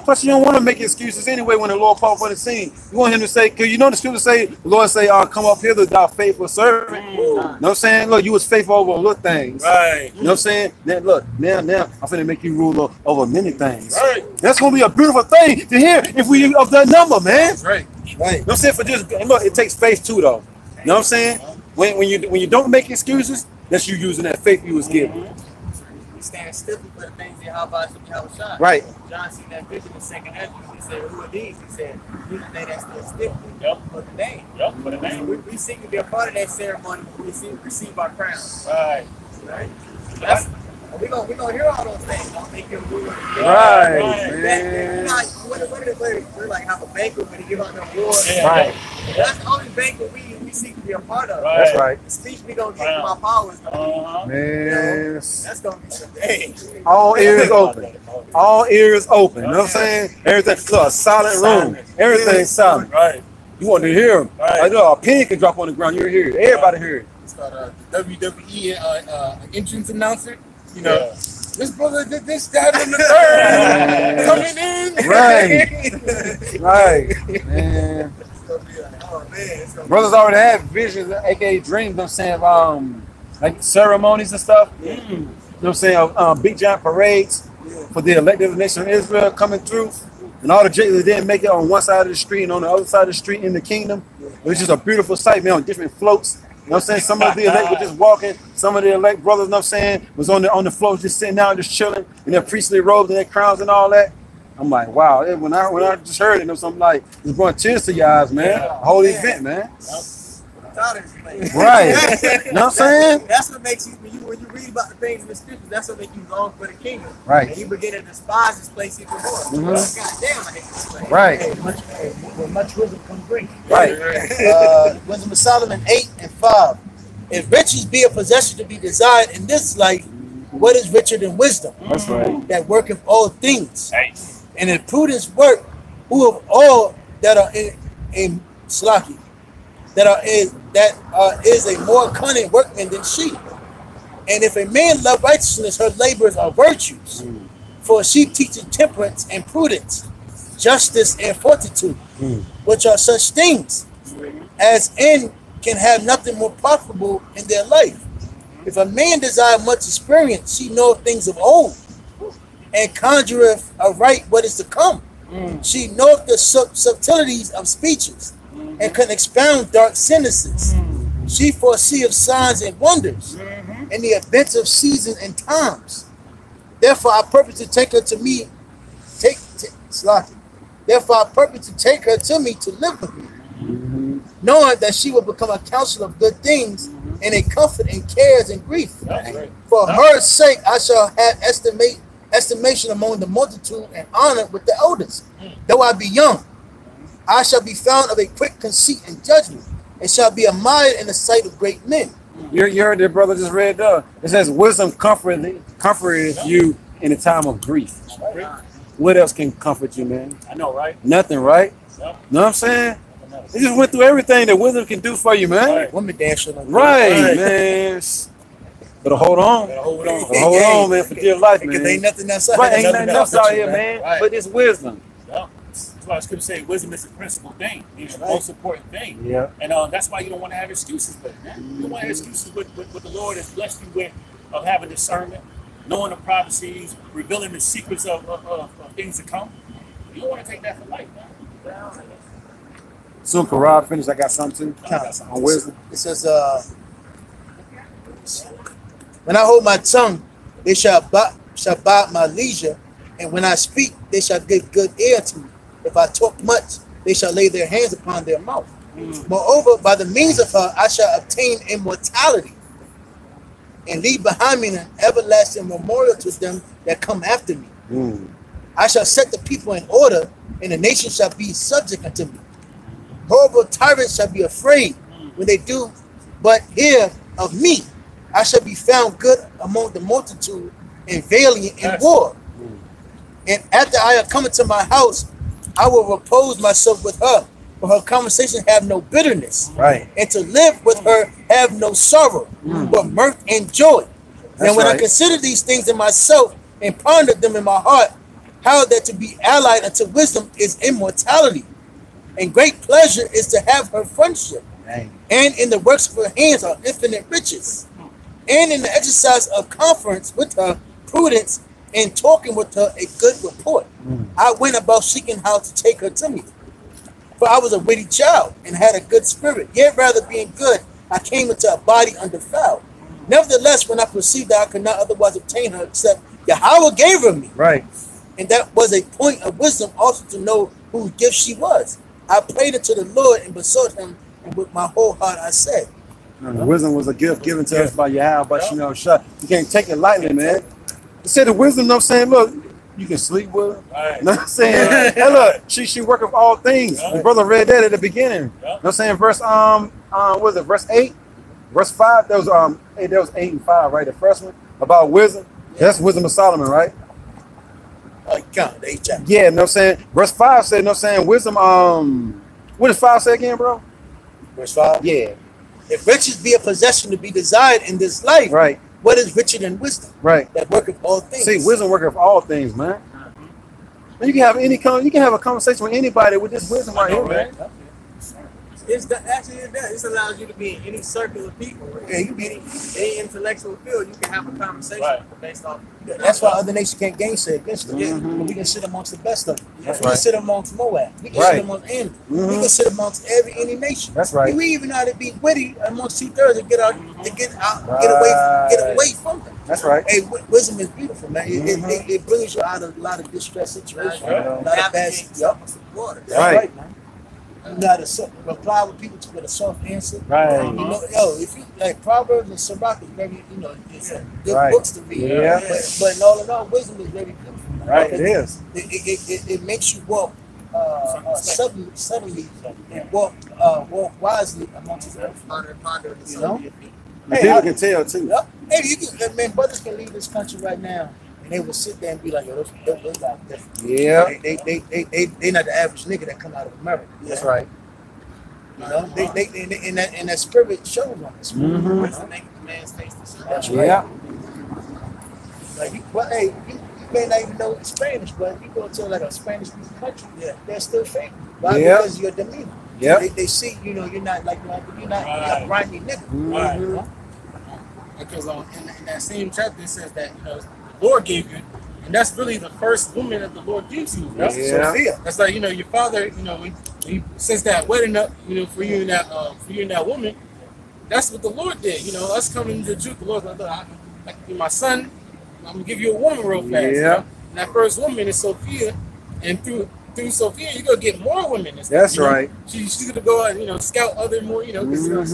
Plus, you don't want to make excuses anyway when the Lord calls on the scene. You want him to say, because the scripture say, the Lord say, come up hither, thou faithful servant. You know what I'm saying? Look, you was faithful over little things. Right. You know what I'm saying? Then look, now I'm finna make you rule over many things. Right. That's gonna be a beautiful thing to hear if we of that number, man. Right. You know what I'm saying? For just look, it takes faith too, though. You know what I'm saying? When you don't make excuses, that's you using that faith you was given. Stand still for the things that how about shine. Right. John seen that vision in the second Ezra. He said, "Who are these?" He said, "These are they that stood still for the name." Yep. For the name. We seek to be a part of that ceremony. We seek to receive our crown. Right. Right. That's we gonna hear all those things. Don't make him do it. Right, Man. We're like have a banquet when he give out the award. Yeah. Right. That's the only banquet we seek to be a part of. Right. That's right. The speech we gonna get from our powers. Man. That's gonna be some day. All ears open. All ears open. You know what I'm saying? Everything. Look, a silent room. Everything's silent. Right. You want to hear him. Right. A pin can drop on the ground. You hear it. Everybody hear it. It's called the WWE entrance announcer. This brother did this, that, and the third. Coming in. Right. Right. Man. Oh man. Brothers already have visions, aka dreams, I'm saying, like ceremonies and stuff. You know what I'm saying? Big giant parades for the elected nation of Israel coming through. And all the Jacob that didn't make it on one side of the street and on the other side of the street in the kingdom. It was just a beautiful sight, man, on different floats. You know what I'm saying? Some of the elect were just walking. Some of the elect brothers, you know what I'm saying, was on the floats just sitting down, just chilling in their priestly robes and their crowns and all that. I'm like, wow. When I just heard it, it was something like, it's brought tears to your eyes, man. A whole event, man. Right. You know what I'm saying? That's what makes you when you read about the things in the scriptures, that's what makes you long for the kingdom. Right. And you begin to despise this place even more. God damn, I hate this place. Right. With much wisdom comes great. Right. Wisdom of Solomon 8 and 5. If riches be a possession to be desired in this life, what is richer than wisdom? That's right. That worketh all things. Nice. And if prudence work, who of all that are in Slaki, is a more cunning workman than she. And if a man love righteousness, her labors are virtues. For she teaches temperance and prudence, justice and fortitude, which are such things as in can have nothing more profitable in their life. If a man desire much experience, she knoweth things of old, and conjureth aright what is to come. She knoweth the subtleties of speeches, and can expound dark sentences. She foreseeth signs and wonders, and the events of seasons and times. Therefore I purpose to take her to me, Therefore I purpose to take her to me to live with me, knowing that she will become a counsel of good things and a comfort in cares and grief. For her sake I shall have estimation among the multitude and honor with the elders. Though I be young, I shall be found of a quick conceit and judgment, and shall be admired in the sight of great men. You heard that brother just read it says wisdom comforteth you in a time of grief. What else can comfort you, man? I know, right? Nothing, right? Yep. Know what I'm saying? They just went through everything that wisdom can do for you, man. Right. Women dancing on Right, man. Better hold on. Hold on. Hold on, man, for dear life, man. Because ain't nothing else out Right, here. ain't nothing else out here, man. Right. But it's wisdom. Yep. That's why I was going to say wisdom is the principal thing. It's the most important thing. Yeah. And that's why you don't want to have excuses with it, man. You don't want to have excuses with what the Lord has blessed you with, of having discernment, knowing the prophecies, revealing the secrets of things to come. You don't want to take that for life, man. Soon Karab finish. I got something on wisdom. It says, when I hold my tongue, they shall bide my leisure, and when I speak, they shall give good ear to me. If I talk much, they shall lay their hands upon their mouth. Moreover, by the means of her, I shall obtain immortality, and leave behind me an everlasting memorial to them that come after me. I shall set the people in order, and the nation shall be subject unto me. Horrible tyrants shall be afraid when they do but hear of me. I shall be found good among the multitude and valiant in war. And after I have come into my house, I will repose myself with her, for her conversation have no bitterness. Right. And to live with her have no sorrow, but mirth and joy. And when I consider these things in myself and ponder them in my heart, how that to be allied unto wisdom is immortality, and great pleasure is to have her friendship. Dang. And in the works of her hands are infinite riches. And in the exercise of conference with her, prudence, and talking with her a good report. I went about seeking how to take her to me. For I was a witty child and had a good spirit. Yet rather being good, I came into a body undefiled. Nevertheless, when I perceived that I could not otherwise obtain her except Yahweh gave her me. Right. And that was a point of wisdom also to know whose gift she was. I prayed unto the Lord and besought him, and with my whole heart I said. Wisdom was a gift given to us by Yahweh, but you can't take it lightly, man. You said the wisdom, you know what I'm saying? Look, you can sleep with her. Right. You know what I'm saying? Hey, look, she worketh all things. The brother read that at the beginning. You know what I'm saying? Verse what was it, verse 8? Verse 5, there was 8 and 5, right? The first one about wisdom. That's wisdom of Solomon, right? Count the 8th chapter. Yeah, you know what I'm saying? Verse 5 said, you know what I'm saying, wisdom, what does 5 say again, bro? Verse 5. Yeah. If riches be a possession to be desired in this life, Right. what is richer than wisdom? Right. That worketh all things. See, wisdom worketh all things, man. And you can have you can have a conversation with anybody with this wisdom right here, man. This allows you to be in any circle of people. Yeah, you can any intellectual field, you can have a conversation based off. That's why other nations can't gainsay against them. But we can sit amongst the best of them. That's We can right. sit amongst Moab. We can Right. sit amongst Ammon. We can sit amongst any nation. That's right. And we even know how to be witty amongst 2/3 and get away from them. That's right. Hey, wisdom is beautiful, man. It brings you out of a lot of distress situations. Right. A lot of bad Water. That's Right. right, man. You gotta reply with people with a soft answer. Right. You know, if you like Proverbs and Sirach is very, it's good Right. books to read. Yeah. But in all, wisdom is very beautiful. Man. Right, it is. It makes you walk suddenly and walk wisely amongst the earth. Ponder the You know? your feet. Hey, people can tell too. Hey, you can, man, brothers can leave this country right now, and they will sit there and be like, yo, those guys different. Yeah. They not the average nigga that come out of America. That's right. You know, and that spirit shows on this. Mm-hmm. That's right. Yeah. Like, hey, you may not even know Spanish, but you go to like a Spanish-speaking country, they're still fake. Why? Because of your demeanor. Yeah. They see, you know, you're not like you're not a grimy nigga. Mm-hmm. Right. You know? Because in that same chapter it says that, you know, the Lord gave you, and that's really the first woman that the Lord gives you. Right? Yeah. Sophia. That's like, you know, your father, you know, when he sets that wedding up, you know, for you and that woman. That's what the Lord did. You know, us coming to the truth, the Lord's like, look, my son, I'm gonna give you a woman real fast. Yeah. You know? And that first woman is Sophia, and through Sophia, you're gonna get more women. That's you know? right. She's gonna go out and, you know, scout other more, you know, because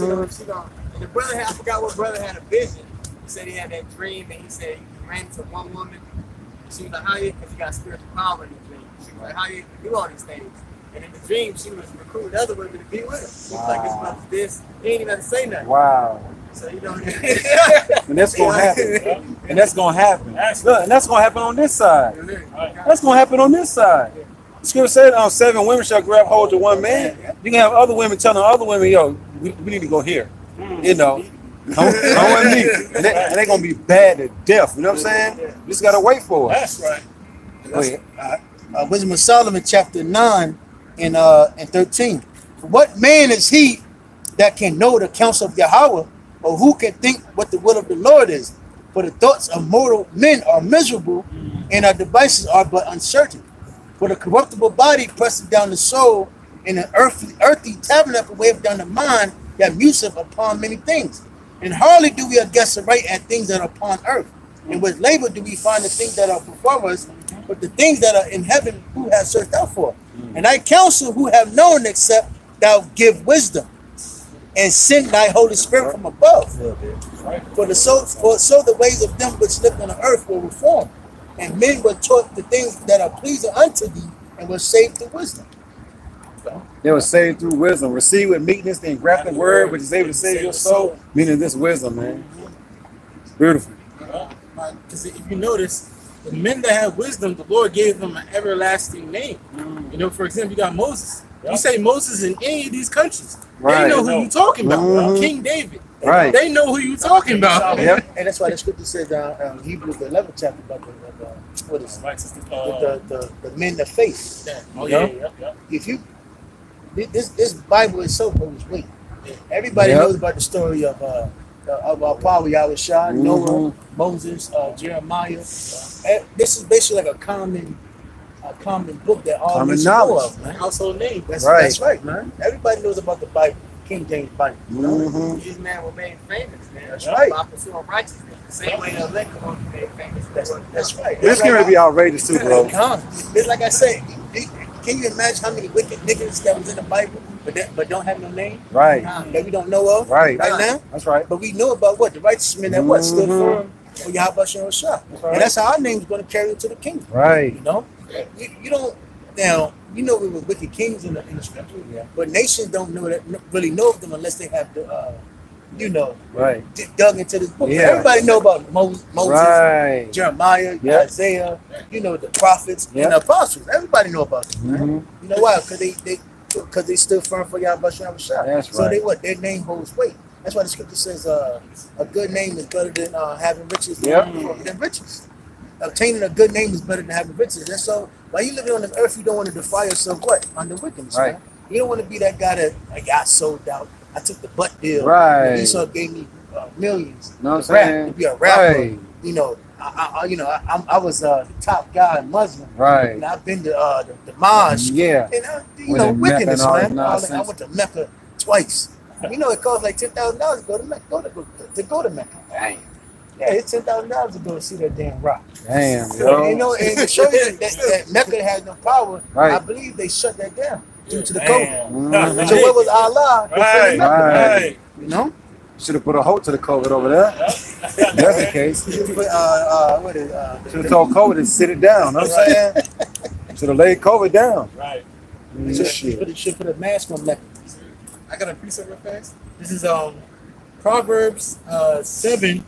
And the brother I forgot what brother had a vision. He said he had that dream, and he said he ran into one woman. She was like, how you? Because he got spiritual power in the dream. She was like, how you do all these things? And in the dream, she was recruiting other women to be with him. She was like, his brother's this. He ain't even have to say nothing. Wow. So, you know. And that's gonna happen. And that's gonna happen. Look, and that's gonna happen on this side. That's gonna happen on this side. The scripture said, 7 women shall grab hold to one man. You can have other women telling other women, yo, we need to go here. You know, come with me. And they're gonna be bad to death. You know what I'm saying? You just gotta wait for it. That's right. Wisdom of Solomon, chapter 9 and 13. What man is he that can know the counsel of Yahweh, or who can think what the will of the Lord is? For the thoughts of mortal men are miserable, and our devices are but uncertain. For the corruptible body presses down the soul, and an earthly tabernacle weigheth down the mind that museth upon many things. And hardly do we guess aright at things that are upon earth. And with labor do we find the things that are before us, but the things that are in heaven who have searched out for. And I counsel who have known, except thou give wisdom, and send thy Holy Spirit from above. For so the ways of them which live on the earth were reformed, and men were taught the things that are pleasing unto thee, and were saved through wisdom. They were saved through wisdom. Receive with meekness the engrafted word, which is able to save your soul. Meaning this wisdom, man. Beautiful. Because if you notice, the men that had wisdom, the Lord gave them an everlasting name. You know, for example, you got Moses. You say Moses in any of these countries, they know who you're talking about. King David. Right. They know who you're talking about. Yep. And that's why the scripture says down Hebrews the 11th chapter about what is the men of faith. If you this Bible is so full of weight. Everybody knows about the story of our Father Yahweh, Noah, Moses, Jeremiah. This is basically like a common book that all common know knowledge, of, man. Household name. That's right, man. Everybody knows about the Bible, King James Bible. You know? These men were made famous, man. That's right. By pursuing righteousness. The same way the elect were made famous. That's right. This going to be outrageous too, bro. It's like I said, can you imagine how many wicked niggas that was in the Bible, but don't have no name? Right. That we don't know of right now? That's right. But we know about what? The righteous men that what? Stood firm for Yahweh Shah. And that's how our name's going to carry into the kingdom. Right. You know? You don't, now, you know we were wicked kings in the scripture, but nations don't really know of them unless they have the, dug into this book. Yeah. Everybody know about Moses, right. Jeremiah, Isaiah, the prophets and the apostles. Everybody know about them. Right? You know why? Because they stood firm for Yahweh Shah. That's so right. their name holds weight. That's why the scripture says a good name is better than having riches than riches. Obtaining a good name is better than having riches. And so while you living on the earth, you don't want to defy yourself under wickedness. Right. Man? You don't want to be that guy that I got sold out. I took the butt deal. Right. Esau gave me millions. Know what I'm saying? To be a rapper. Right. You know, I was the top guy in Muslim. Right. And I've been to the mosque. Yeah. And wickedness, man. I nonsense. went to Mecca twice. You know, it costs like $10,000 to go to Mecca. To go to Mecca. Dang. Yeah, it's $10,000 to go and see that damn rock. Damn, yo. You know, and to show you that Mecca had no power, right. I believe they shut that down due to the COVID. Mm-hmm. So what was Allah? Right. You know? Should have put a halt to the COVID over there. That's the case. Should have told COVID to sit it down. You know what I'm saying? Should have laid COVID down. Right. Should put a mask on Mecca. I got a piece of real fast. This is Proverbs 8,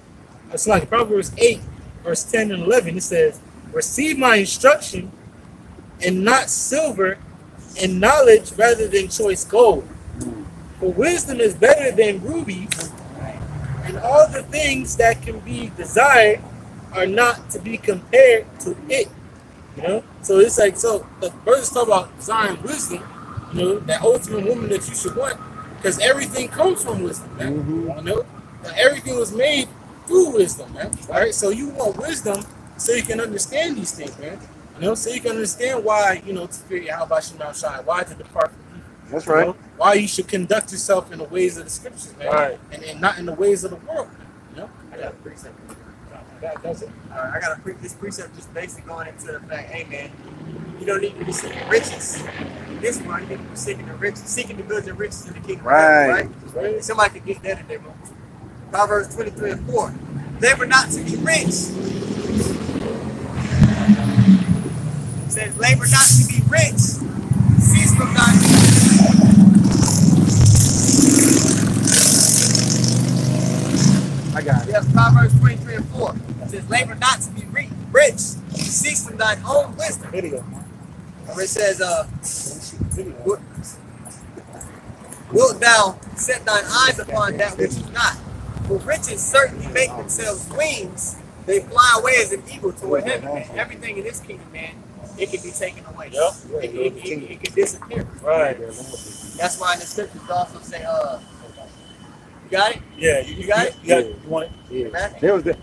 verse 10 and 11, it says, receive my instruction and not silver, and knowledge rather than choice gold. For wisdom is better than rubies, and all the things that can be desired are not to be compared to it. You know? So it's like, so the verse talk about desiring wisdom, you know, that ultimate woman that you should want, because everything comes from wisdom, man. You know? Everything was made through wisdom, man. All right, so you want wisdom so you can understand these things, man. You know, so you can understand why, you know, to figure out how about you not shine, why to depart from evil. That's right. You know? Why you should conduct yourself in the ways of the scriptures, man, right. and not in the ways of the world, man. You know, I got a precept. that does it. I got this precept just basically going into the fact, hey man, you don't need to be seeking riches in this one. You need to be seeking the riches, seeking the goods and riches in the kingdom. Right. Right? Somebody could get that in their moment. Proverbs 23 and 4. Labor not to be rich. It says, labor not to be rich. Cease from thy. I got it. Yes, Proverbs 23 and 4. It says, labor not to be rich. Cease from thine own wisdom. Video. Where it says, wilt thou set thine eyes upon that which is not? For riches certainly make themselves wings. They fly away as an eagle toward heaven. Man. Everything in this kingdom, man, it can be taken away. Yep. It can disappear. Right. That's why in the scriptures also say, you got it? Yeah, You got it? You want it? Yeah. They was there.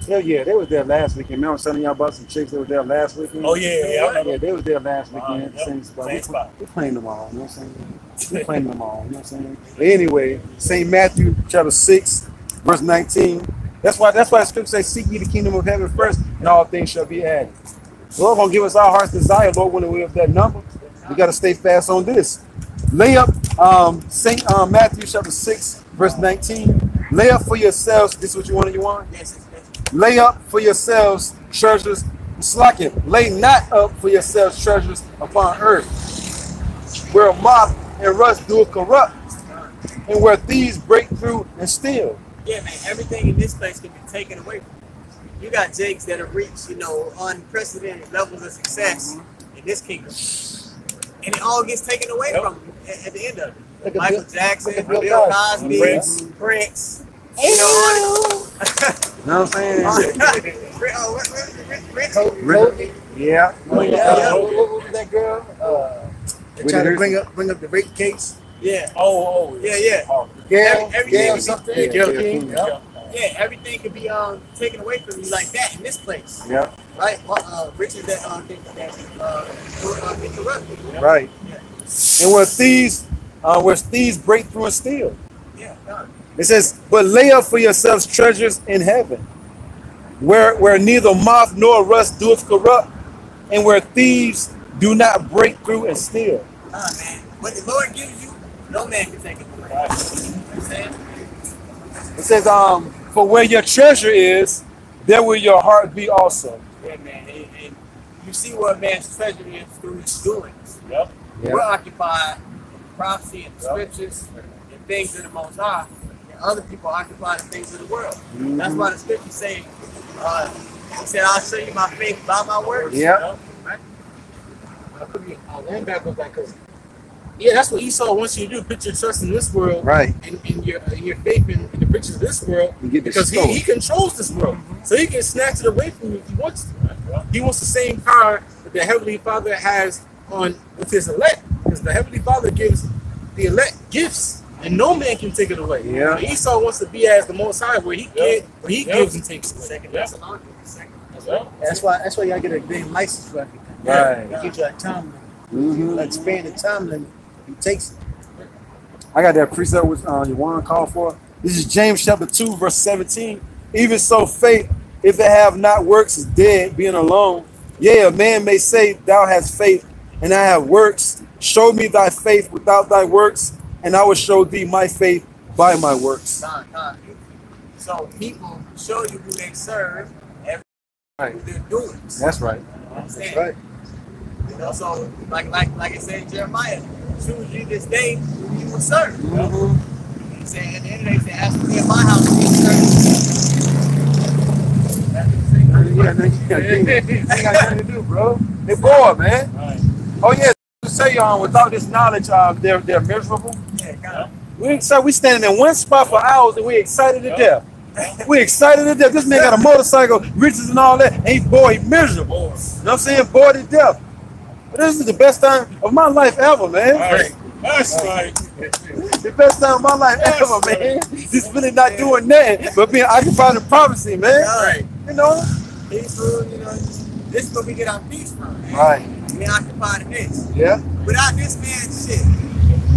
They was there last weekend. Remember telling y'all about some chicks that were there last weekend? Oh yeah. Yeah, they was there last weekend. Yep. Same spot. Same spot. We playing them all. You know what I'm saying? We playing them all. You know what I'm saying? But anyway, St. Matthew chapter 6, verse 19. That's why the scripture says, "Seek ye the kingdom of heaven first, and all things shall be added." The Lord gonna give us our heart's desire, Lord, when we have that number. We gotta stay fast on this. Lay up St. Matthew chapter 6, verse 19. Lay up for yourselves. This is what you want? Yes. Lay up for yourselves treasures. Slack it. Lay not up for yourselves treasures upon earth, where moth and rust do corrupt, and where thieves break through and steal. Yeah, man, everything in this place can be taken away from you. You got jakes that have reached, unprecedented levels of success in this kingdom. And it all gets taken away from you at the end of it. Michael Jackson, Bill Cosby, Prince. You know what I'm saying? Rich. Yeah. What was that girl? They trying to bring up the rape case. Yeah. Yeah. Everything something. King. Yeah, everything can be taken away from you like that in this place. Yeah. Right? Riches that get corrupted. Right. Yeah. And where thieves break through and steal. Yeah. It says, but lay up for yourselves treasures in heaven, where neither moth nor rust doeth corrupt, and where thieves do not break through and steal. Man. What the Lord gives you, no man can take it away. You know what I'm saying? It says, for where your treasure is, there will your heart be also. Yeah, man. And you see what a man's treasure is through his doings. Yep. We're occupied in prophecy and the scriptures and things of the Most High. And other people occupy the things of the world. Mm-hmm. That's why the scriptures say, he said, I'll show you my faith by my words. Yeah. Right? I'll land back on that because that's what Esau wants you to do. Put your trust in this world, right? And your faith in the riches of this world, because he controls this world, so he can snatch it away from you if he wants to. Right? He wants the same power that the Heavenly Father has with his elect, because the Heavenly Father gives the elect gifts, and no man can take it away. Yeah. So Esau wants to be as the Most High, where he gives and takes away. That's why y'all get a big license for everything. Right. You get you a time limit. Like expand the time limit. He takes it. I got that precept which Yawan called for. This is James chapter 2, verse 17. Even so, faith, if it have not works, is dead, being alone. Yea, a man may say, thou hast faith, and I have works. Show me thy faith without thy works, and I will show thee my faith by my works. So people show you who they serve every they're doing. That's right. That's right. You know, so like it said in Jeremiah, choose you this day who you will serve. Saying at the end of the day, say, as for me and my house, we serve. Yeah, they ain't got nothing to do, bro. They bored, man. Right. Oh yeah, to say without this knowledge, they're miserable. Yeah, God. We standing in one spot for hours and we excited to death. We excited to death. This man got a motorcycle, riches and all that, and he's bored, he's miserable. You know what I'm saying? Bored to death. But this is the best time of my life ever, man. Right. That's right. The best time of my life ever, man. Just really not doing nothing, but being occupied in prophecy, man. Right. You know? Peaceful, you know, this is where we get our peace from. Right. Being occupied in this. Yeah. Without this man, shit,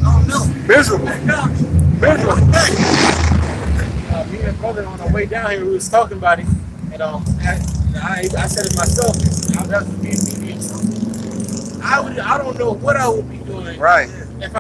I don't know. Miserable. Miserable. Me and brother on our way down here, we was talking about it, and I said it myself. I don't know what I would be doing. Right. If